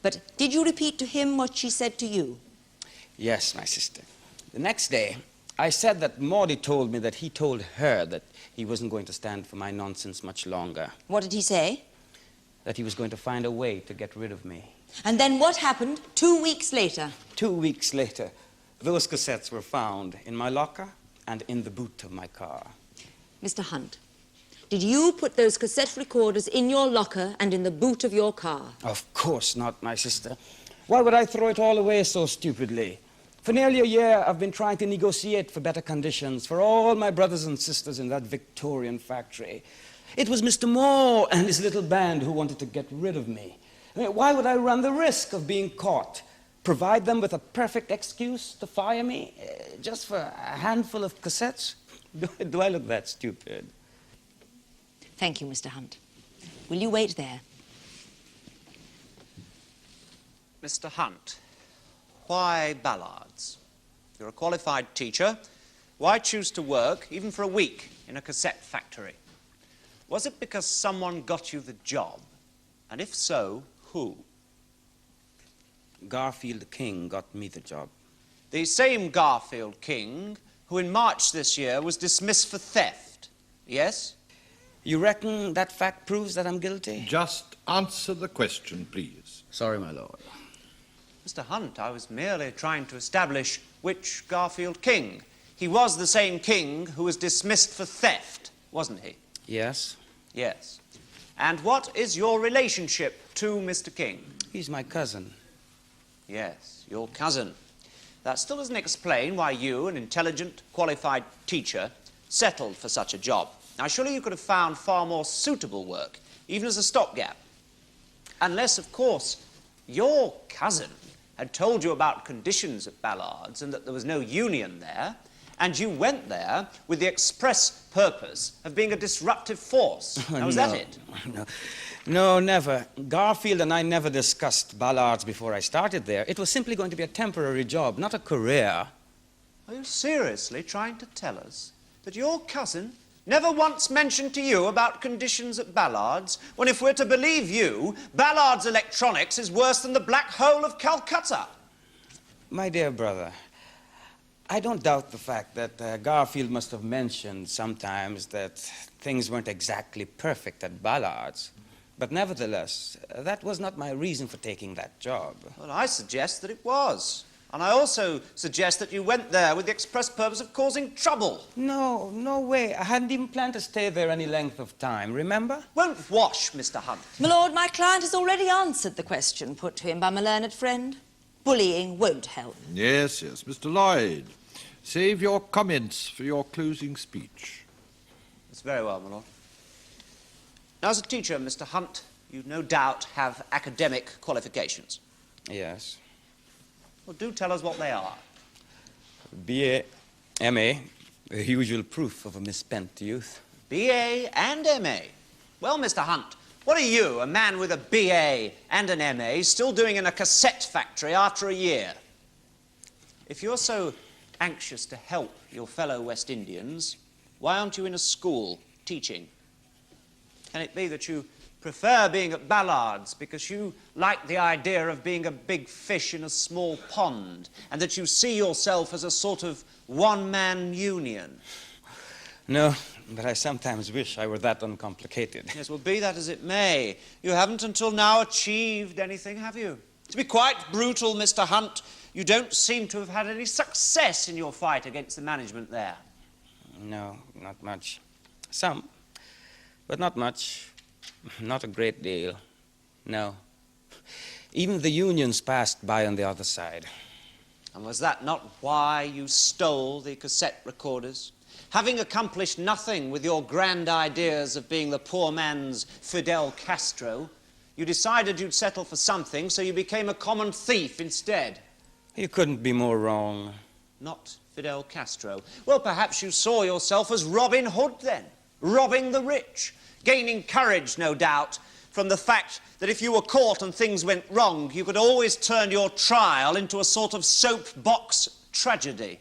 But did you repeat to him what she said to you? Yes, my sister. The next day, I said that Morty told me that he told her that he wasn't going to stand for my nonsense much longer. What did he say? That he was going to find a way to get rid of me. And then what happened 2 weeks later? 2 weeks later, those cassettes were found in my locker and in the boot of my car. Mr. Hunt, did you put those cassette recorders in your locker and in the boot of your car? Of course not, my sister. Why would I throw it all away so stupidly? For nearly a year, I've been trying to negotiate for better conditions for all my brothers and sisters in that Victorian factory. It was Mr. Moore and his little band who wanted to get rid of me. I mean, why would I run the risk of being caught? Provide them with a perfect excuse to fire me just for a handful of cassettes? Do I look that stupid? Thank you, Mr. Hunt. Will you wait there? Mr. Hunt, why Ballard's? You're a qualified teacher. Why choose to work, even for a week, in a cassette factory? Was it because someone got you the job? And if so, who? Garfield King got me the job. The same Garfield King who in March this year was dismissed for theft, yes? You reckon that fact proves that I'm guilty? Just answer the question, please. Sorry, my lord. Mr. Hunt, I was merely trying to establish which Garfield King. He was the same King who was dismissed for theft, wasn't he? Yes. Yes. And what is your relationship to Mr. King? He's my cousin. Yes, your cousin. That still doesn't explain why you, an intelligent, qualified teacher, settled for such a job. Now, surely you could have found far more suitable work, even as a stopgap. Unless, of course, your cousin had told you about conditions at Ballard's and that there was no union there, and you went there with the express purpose of being a disruptive force. Now, was that it? No, never. Garfield and I never discussed Ballard's before I started there. It was simply going to be a temporary job, not a career. Are you seriously trying to tell us that your cousin never once mentioned to you about conditions at Ballard's, when, if we're to believe you, Ballard's electronics is worse than the black hole of Calcutta? My dear brother, I don't doubt the fact that Garfield must have mentioned sometimes that things weren't exactly perfect at Ballard's. But nevertheless, that was not my reason for taking that job. Well, I suggest that it was. And I also suggest that you went there with the express purpose of causing trouble. No, no way. I hadn't even planned to stay there any length of time, remember? Won't wash, Mr. Hunt. My lord, my client has already answered the question put to him by my learned friend. Bullying won't help. Yes, yes. Mr. Lloyd, save your comments for your closing speech. It's very well, my lord. Now, as a teacher, Mr. Hunt, you no doubt have academic qualifications. Yes. Well, do tell us what they are. B.A., M.A., the usual proof of a misspent youth. B.A. and M.A. Well, Mr. Hunt, what are you, a man with a B.A. and an M.A., still doing in a cassette factory after a year? If you're so anxious to help your fellow West Indians, why aren't you in a school teaching? Can it be that you prefer being at Ballard's because you like the idea of being a big fish in a small pond, and that you see yourself as a sort of one-man union? No, but I sometimes wish I were that uncomplicated. Yes, well, be that as it may, you haven't until now achieved anything, have you? To be quite brutal, Mr. Hunt, you don't seem to have had any success in your fight against the management there. No, not much. Some, but not much. Not a great deal. No. Even the unions passed by on the other side. And was that not why you stole the cassette recorders? Having accomplished nothing with your grand ideas of being the poor man's Fidel Castro, you decided you'd settle for something, so you became a common thief instead. You couldn't be more wrong. Not Fidel Castro. Well, perhaps you saw yourself as Robin Hood then, robbing the rich, gaining courage, no doubt, from the fact that if you were caught and things went wrong, you could always turn your trial into a sort of soapbox tragedy.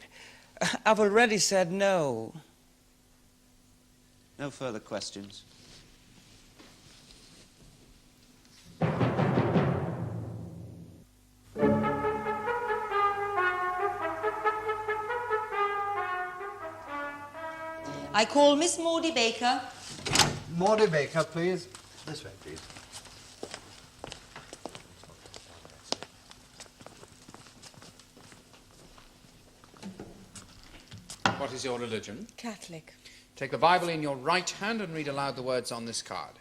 I've already said no. No further questions. I call Miss Morty Baker. Morty Baker, please. This way, please. What is your religion? Catholic. Take the Bible in your right hand and read aloud the words on this card.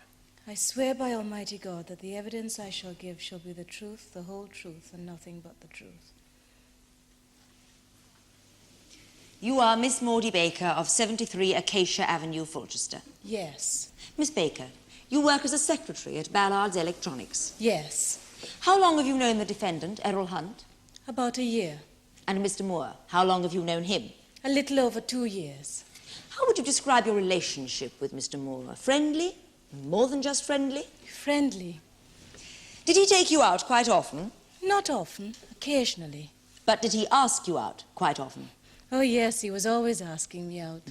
I swear by Almighty God that the evidence I shall give shall be the truth, the whole truth, and nothing but the truth. You are Miss Morty Baker of 73 Acacia Avenue, Fulchester. Yes. Miss Baker, you work as a secretary at Ballard's Electronics. Yes. How long have you known the defendant, Errol Hunt? About a year. And Mr. Moore, how long have you known him? A little over 2 years. How would you describe your relationship with Mr. Moore? Friendly? More than just friendly? Friendly. Did he take you out quite often? Not often. Occasionally. But did he ask you out quite often? Oh, yes, he was always asking me out.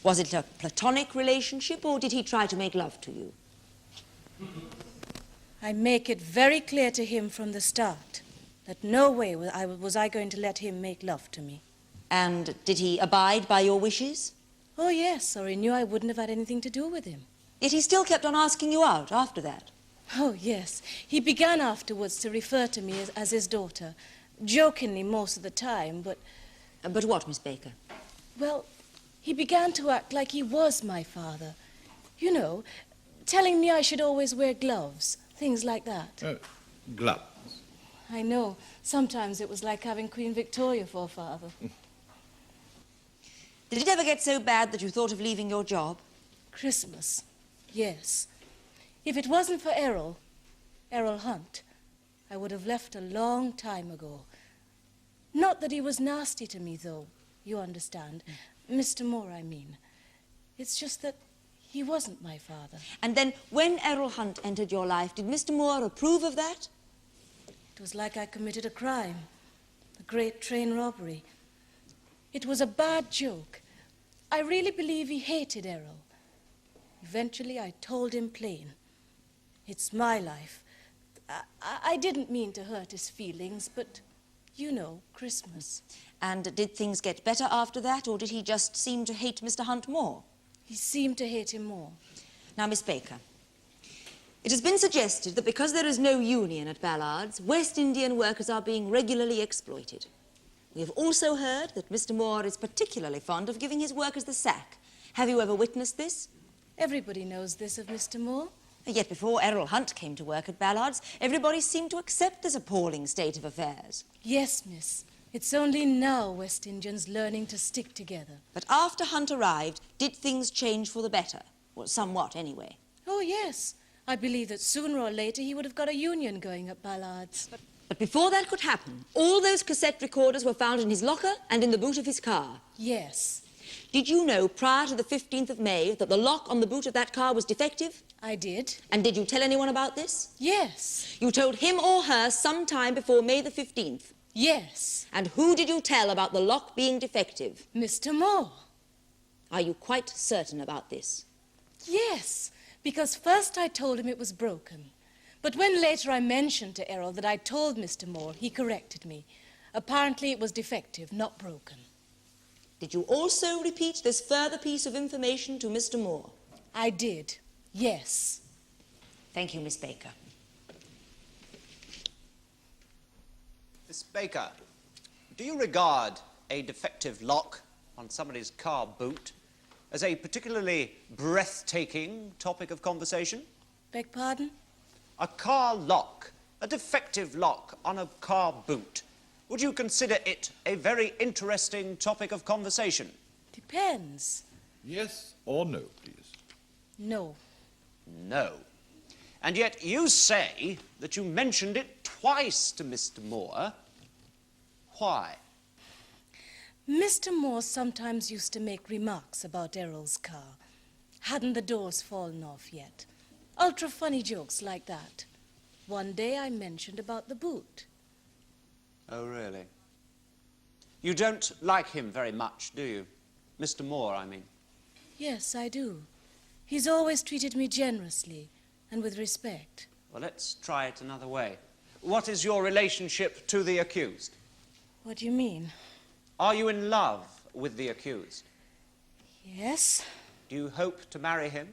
Was it a platonic relationship, or did he try to make love to you? I make it very clear to him from the start that no way was I going to let him make love to me. And did he abide by your wishes? Oh, yes, or he knew I wouldn't have had anything to do with him. Yet he still kept on asking you out after that? Oh, yes. He began afterwards to refer to me as his daughter, jokingly most of the time, but... But what, Miss Baker? Well, he began to act like he was my father. You know, telling me I should always wear gloves, things like that. Gloves? I know. Sometimes it was like having Queen Victoria for a father. Did it ever get so bad that you thought of leaving your job? Christmas, yes. If it wasn't for Errol Hunt, I would have left a long time ago. Not that he was nasty to me, though, you understand. Mr. Moore, I mean. It's just that he wasn't my father. And then, when Errol Hunt entered your life, did Mr. Moore approve of that? It was like I committed a crime, a great train robbery. It was a bad joke. I really believe he hated Errol. Eventually, I told him plain. It's my life. I didn't mean to hurt his feelings, but... You know, Christmas. And did things get better after that, or did he just seem to hate Mr. Hunt more? He seemed to hate him more. Now, Miss Baker, it has been suggested that because there is no union at Ballard's, West Indian workers are being regularly exploited. We have also heard that Mr. Moore is particularly fond of giving his workers the sack. Have you ever witnessed this? Everybody knows this of Mr. Moore. Yet before Errol Hunt came to work at Ballard's, everybody seemed to accept this appalling state of affairs. Yes, miss. It's only now West Indians learning to stick together. But after Hunt arrived, did things change for the better? Well, somewhat, anyway. Oh, yes. I believe that sooner or later he would have got a union going at Ballard's. But before that could happen, all those cassette recorders were found in his locker and in the boot of his car. Yes. Did you know prior to the 15th of May that the lock on the boot of that car was defective? I did. And did you tell anyone about this? Yes. You told him or her sometime before May the 15th? Yes. And who did you tell about the lock being defective? Mr. Moore. Are you quite certain about this? Yes. Because first I told him it was broken. But when later I mentioned to Errol that I told Mr. Moore, he corrected me. Apparently it was defective, not broken. Did you also repeat this further piece of information to Mr. Moore? I did, yes. Thank you, Miss Baker. Miss Baker, do you regard a defective lock on somebody's car boot as a particularly breathtaking topic of conversation? Beg pardon? A car lock, a defective lock on a car boot. Would you consider it a very interesting topic of conversation? Depends. Yes or no, please? No. No. And yet you say that you mentioned it twice to Mr. Moore. Why? Mr. Moore sometimes used to make remarks about Errol's car. Hadn't the doors fallen off yet? Ultra-funny jokes like that. One day I mentioned about the boot. Oh, really? You don't like him very much, do you? Mr. Moore, I mean. Yes, I do. He's always treated me generously and with respect. Well, let's try it another way. What is your relationship to the accused? What do you mean? Are you in love with the accused? Yes. Do you hope to marry him?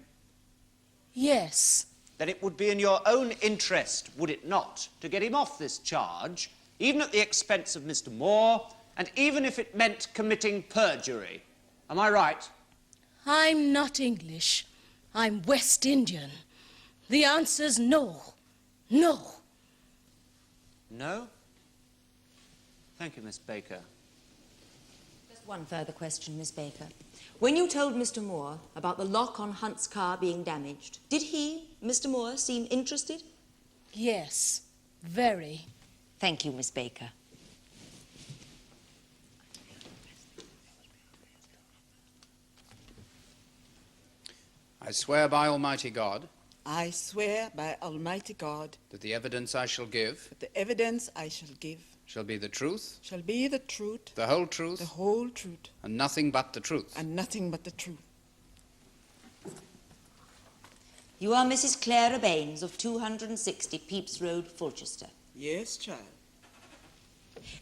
Yes. Then it would be in your own interest, would it not, to get him off this charge, even at the expense of Mr. Moore, and even if it meant committing perjury. Am I right? I'm not English. I'm West Indian. The answer's no. No. No? Thank you, Miss Baker. Just one further question, Miss Baker. When you told Mr. Moore about the lock on Hunt's car being damaged, did he, Mr. Moore, seem interested? Yes, very. Thank you, Miss Baker. I swear by Almighty God I swear by Almighty God that the evidence I shall give that the evidence I shall give shall be the truth, shall be the truth, the whole truth, the whole truth, and nothing but the truth. and nothing but the truth. You are Mrs. Clara Baines of 260 Pepys Road, Fulchester. Yes, child.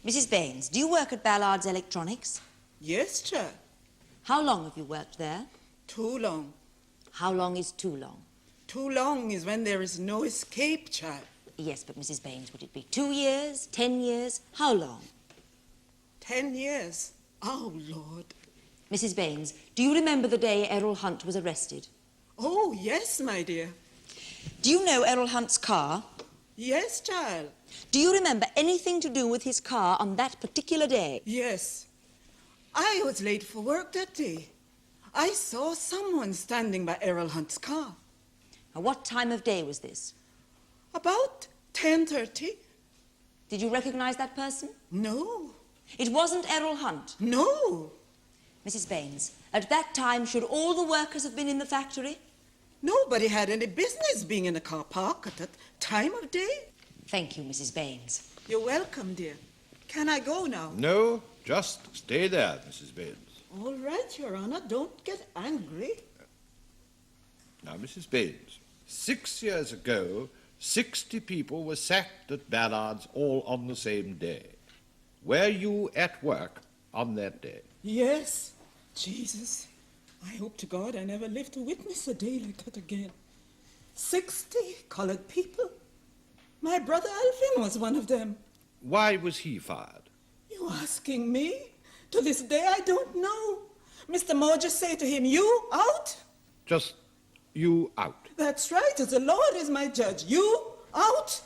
Mrs. Baines, do you work at Ballard's Electronics? Yes, child. How long have you worked there? Too long. How long is too long? Too long is when there is no escape, child. Yes, but Mrs. Baines, would it be 2 years, 10 years? How long? 10 years. Oh, Lord. Mrs. Baines, do you remember the day Errol Hunt was arrested? Oh, yes, my dear. Do you know Errol Hunt's car? Yes, child. Do you remember anything to do with his car on that particular day? Yes. I was late for work that day. I saw someone standing by Errol Hunt's car. At what time of day was this? About 10:30. Did you recognize that person? No. It wasn't Errol Hunt? No. Mrs. Baines, at that time, should all the workers have been in the factory? Nobody had any business being in a car park at that time of day. Thank you, Mrs. Baines. You're welcome, dear. Can I go now? No, just stay there, Mrs. Baines. All right, Your Honor. Don't get angry. Now, Mrs. Baines, 6 years ago, 60 people were sacked at Ballard's all on the same day. Were you at work on that day? Yes. Jesus. I hope to God I never live to witness a day like that again. 60 colored people. My brother Alvin was one of them. Why was he fired? You asking me? To this day I don't know. Mr. Moore just say to him, you out? Just you out. That's right, as the Lord is my judge. You out?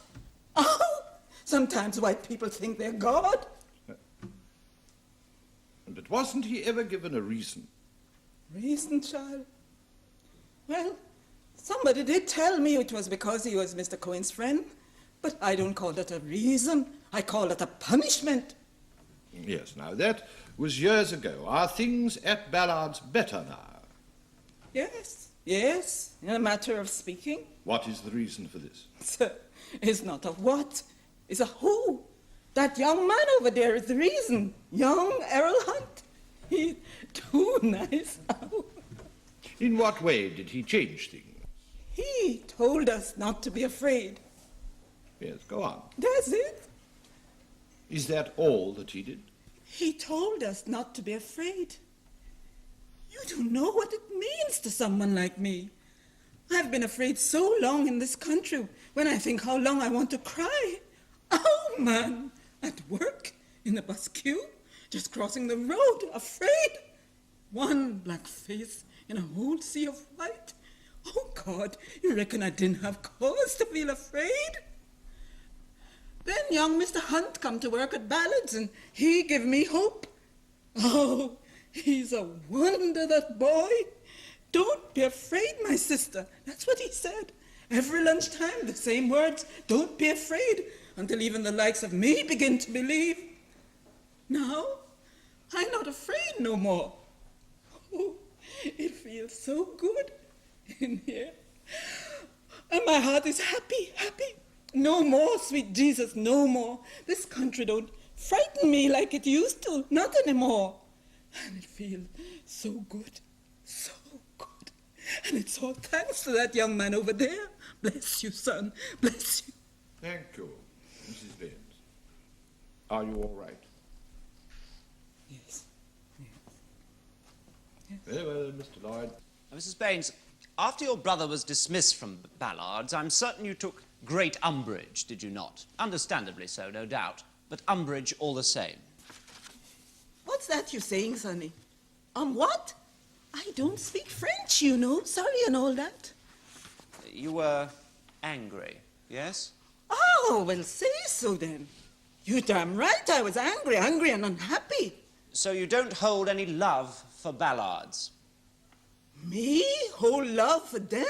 Out? Sometimes white people think they're God. But wasn't he ever given a reason? Reason, child? Well, somebody did tell me it was because he was Mr. Cohen's friend, but I don't call that a reason. I call it a punishment. Yes, now that was years ago. Are things at Ballard's better now? Yes, in a matter of speaking. What is the reason for this? Sir, it's not a what, it's a who. That young man over there is the reason. Young Errol Hunt. He's too nice. In what way did he change things? He told us not to be afraid. Yes, go on. That's it. Is that all that he did? He told us not to be afraid. You don't know what it means to someone like me. I've been afraid so long in this country. When I think how long I want to cry. Oh, man. At work, in the bus queue, just crossing the road, afraid. One black face in a whole sea of white. Oh, God, you reckon I didn't have cause to feel afraid? Then young Mr. Hunt come to work at Ballard's, and he give me hope. Oh, he's a wonder, that boy. Don't be afraid, my sister. That's what he said. Every lunchtime, the same words, don't be afraid, until even the likes of me begin to believe. Now, I'm not afraid no more. Oh, it feels so good in here. And my heart is happy, happy. No more, sweet Jesus, no more. This country don't frighten me like it used to, not anymore. And it feels so good, so good. And it's all thanks to that young man over there. Bless you, son, bless you. Thank you, Mrs. Baines. Are you all right? Yes. Very well, Mr. Lloyd. Mrs. Baines, after your brother was dismissed from Ballard's, I'm certain you took great umbrage, did you not? Understandably so, no doubt, but umbrage all the same. What's that you're saying, Sonny? What? I don't speak French, you know. Sorry and all that. You were angry, yes? Oh, well, say so then. You're damn right I was angry and unhappy. So you don't hold any love for Ballards? Me? Hold love for them?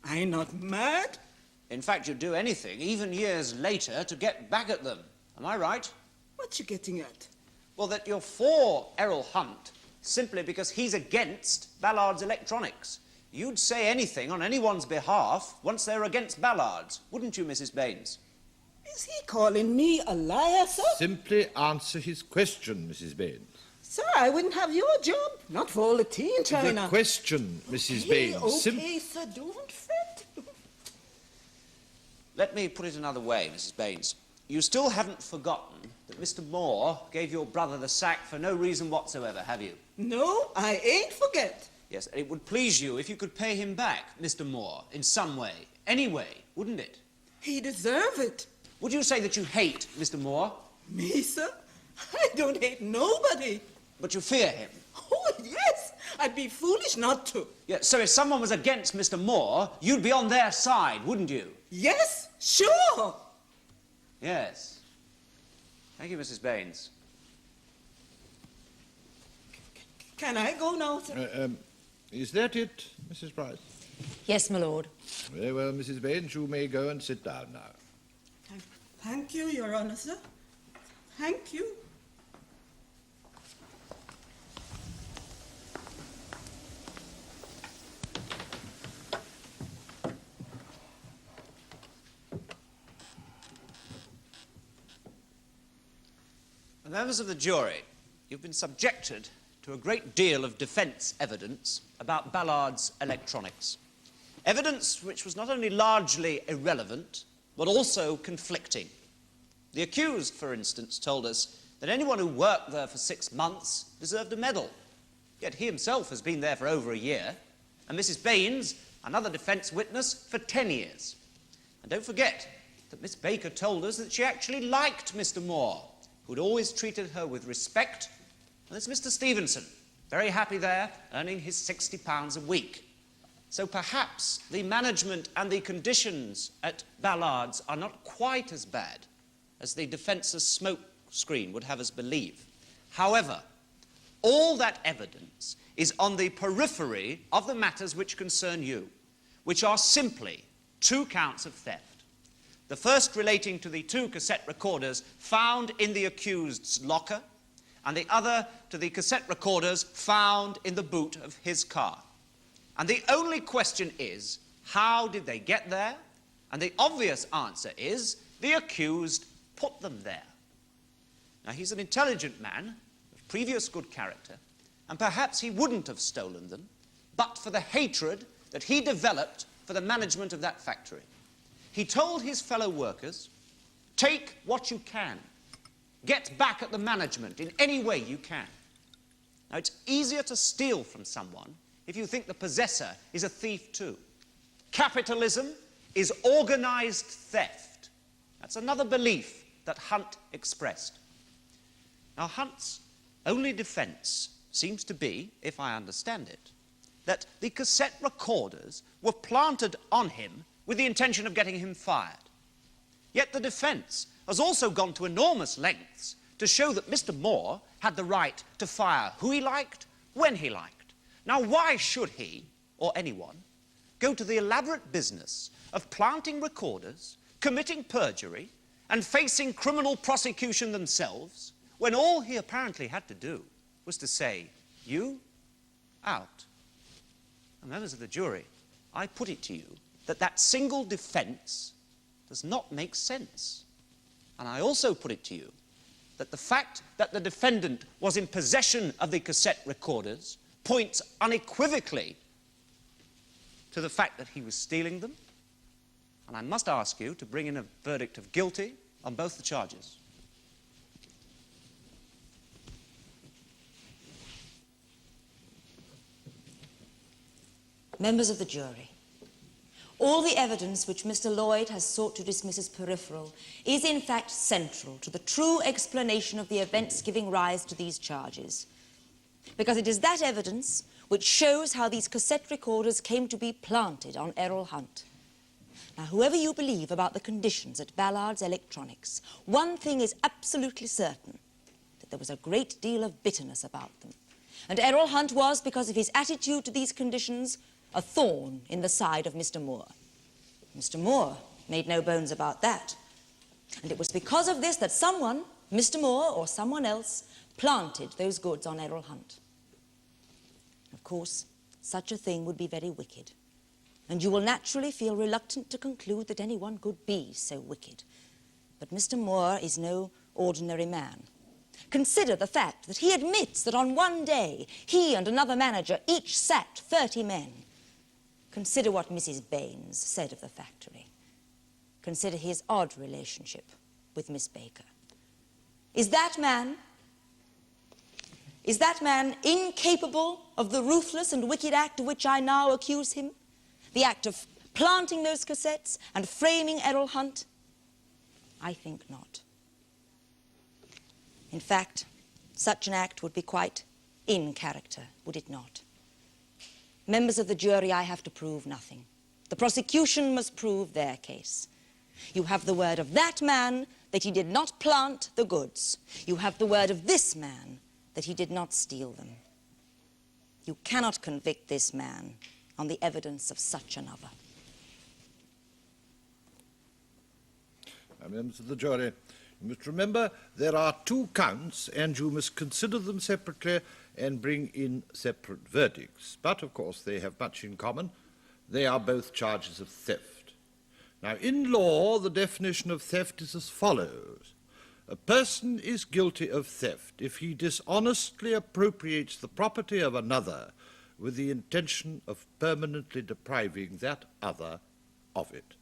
I'm not mad. In fact, you'd do anything, even years later, to get back at them. Am I right? What you getting at? Well, that you're for Errol Hunt simply because he's against Ballard's electronics. You'd say anything on anyone's behalf once they're against Ballard's, wouldn't you, Mrs. Baines? Is he calling me a liar, sir? Simply answer his question, Mrs. Baines. Sir, I wouldn't have your job. Not for all the tea in China. The question, Mrs. Baines. Okay, sir, don't fret. Let me put it another way, Mrs. Baines. You still haven't forgotten that Mr. Moore gave your brother the sack for no reason whatsoever, have you? No, I ain't forget. Yes, and it would please you if you could pay him back, Mr. Moore, in some way, any way, wouldn't it? He deserve it. Would you say that you hate Mr. Moore? Me, sir? I don't hate nobody. But you fear him? Oh, yes. I'd be foolish not to. Yeah, so if someone was against Mr. Moore, you'd be on their side, wouldn't you? Yes, sure. Yes. Thank you, Mrs. Baines. Can I go now, sir? Is that it, Mrs. Price? Yes, my lord. Very well, Mrs. Baines, you may go and sit down now. Thank you, Your Honor, sir. Thank you. Members of the jury, you've been subjected to a great deal of defence evidence about Ballard's electronics. Evidence which was not only largely irrelevant, but also conflicting. The accused, for instance, told us that anyone who worked there for 6 months deserved a medal. Yet he himself has been there for over a year, and Mrs. Baines, another defence witness, for 10 years. And don't forget that Miss Baker told us that she actually liked Mr. Moore, who'd always treated her with respect. And there's Mr. Stevenson, very happy there, earning his £60 a week. So perhaps the management and the conditions at Ballard's are not quite as bad as the defence's smoke screen would have us believe. However, all that evidence is on the periphery of the matters which concern you, which are simply 2 counts of theft. The first relating to the 2 cassette recorders found in the accused's locker, and the other to the cassette recorders found in the boot of his car. And the only question is, how did they get there? And the obvious answer is, the accused put them there. Now, he's an intelligent man, of previous good character, and perhaps he wouldn't have stolen them, but for the hatred that he developed for the management of that factory. He told his fellow workers, take what you can. Get back at the management in any way you can. Now, it's easier to steal from someone if you think the possessor is a thief too. Capitalism is organized theft. That's another belief that Hunt expressed. Now, Hunt's only defense seems to be, if I understand it, that the cassette recorders were planted on him with the intention of getting him fired. Yet the defense has also gone to enormous lengths to show that Mr. Moore had the right to fire who he liked, when he liked. Now, why should he, or anyone, go to the elaborate business of planting recorders, committing perjury, and facing criminal prosecution themselves, when all he apparently had to do was to say, you, out? And members of the jury, I put it to you that that single defense does not make sense. And I also put it to you that the fact that the defendant was in possession of the cassette recorders points unequivocally to the fact that he was stealing them. And I must ask you to bring in a verdict of guilty on both the charges. Members of the jury, all the evidence which Mr. Lloyd has sought to dismiss as peripheral is in fact central to the true explanation of the events giving rise to these charges, because it is that evidence which shows how these cassette recorders came to be planted on Errol Hunt. Now, whoever you believe about the conditions at Ballard's Electronics, one thing is absolutely certain, that there was a great deal of bitterness about them. And Errol Hunt was, because of his attitude to these conditions, a thorn in the side of Mr. Moore. Mr. Moore made no bones about that. And it was because of this that someone, Mr. Moore or someone else, planted those goods on Errol Hunt. Of course, such a thing would be very wicked. And you will naturally feel reluctant to conclude that anyone could be so wicked. But Mr. Moore is no ordinary man. Consider the fact that he admits that on one day, he and another manager each sacked 30 men. Consider what Mrs. Baines said of the factory. Consider his odd relationship with Miss Baker. Is that man incapable of the ruthless and wicked act of which I now accuse him? The act of planting those cassettes and framing Errol Hunt? I think not. In fact, such an act would be quite in character, would it not? Members of the jury, I have to prove nothing. The prosecution must prove their case. You have the word of that man that he did not plant the goods. You have the word of this man that he did not steal them. You cannot convict this man on the evidence of such another. Now, members of the jury, you must remember there are 2 counts and you must consider them separately and bring in separate verdicts. But, of course, they have much in common. They are both charges of theft. Now, in law, the definition of theft is as follows. A person is guilty of theft if he dishonestly appropriates the property of another with the intention of permanently depriving that other of it.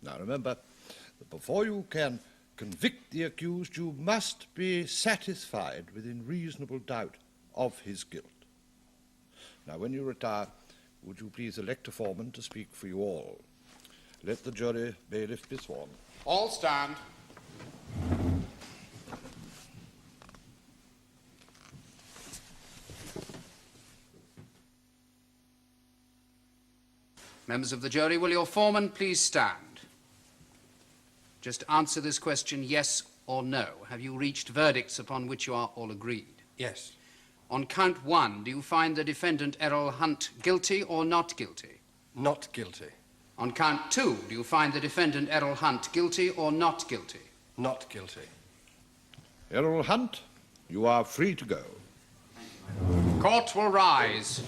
Now, remember that before you can convict the accused, you must be satisfied within reasonable doubt of his guilt. Now, when you retire, would you please elect a foreman to speak for you all? Let the jury bailiff be sworn. All stand. Members of the jury, will your foreman please stand? Just answer this question, yes or no. Have you reached verdicts upon which you are all agreed? Yes. On count 1, do you find the defendant Errol Hunt guilty or not guilty? Not guilty. On count 2, do you find the defendant Errol Hunt guilty or not guilty? Not guilty. Errol Hunt, you are free to go. Court will rise.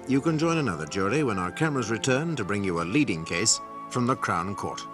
you can join another jury when our cameras return to bring you a leading case from the Crown Court.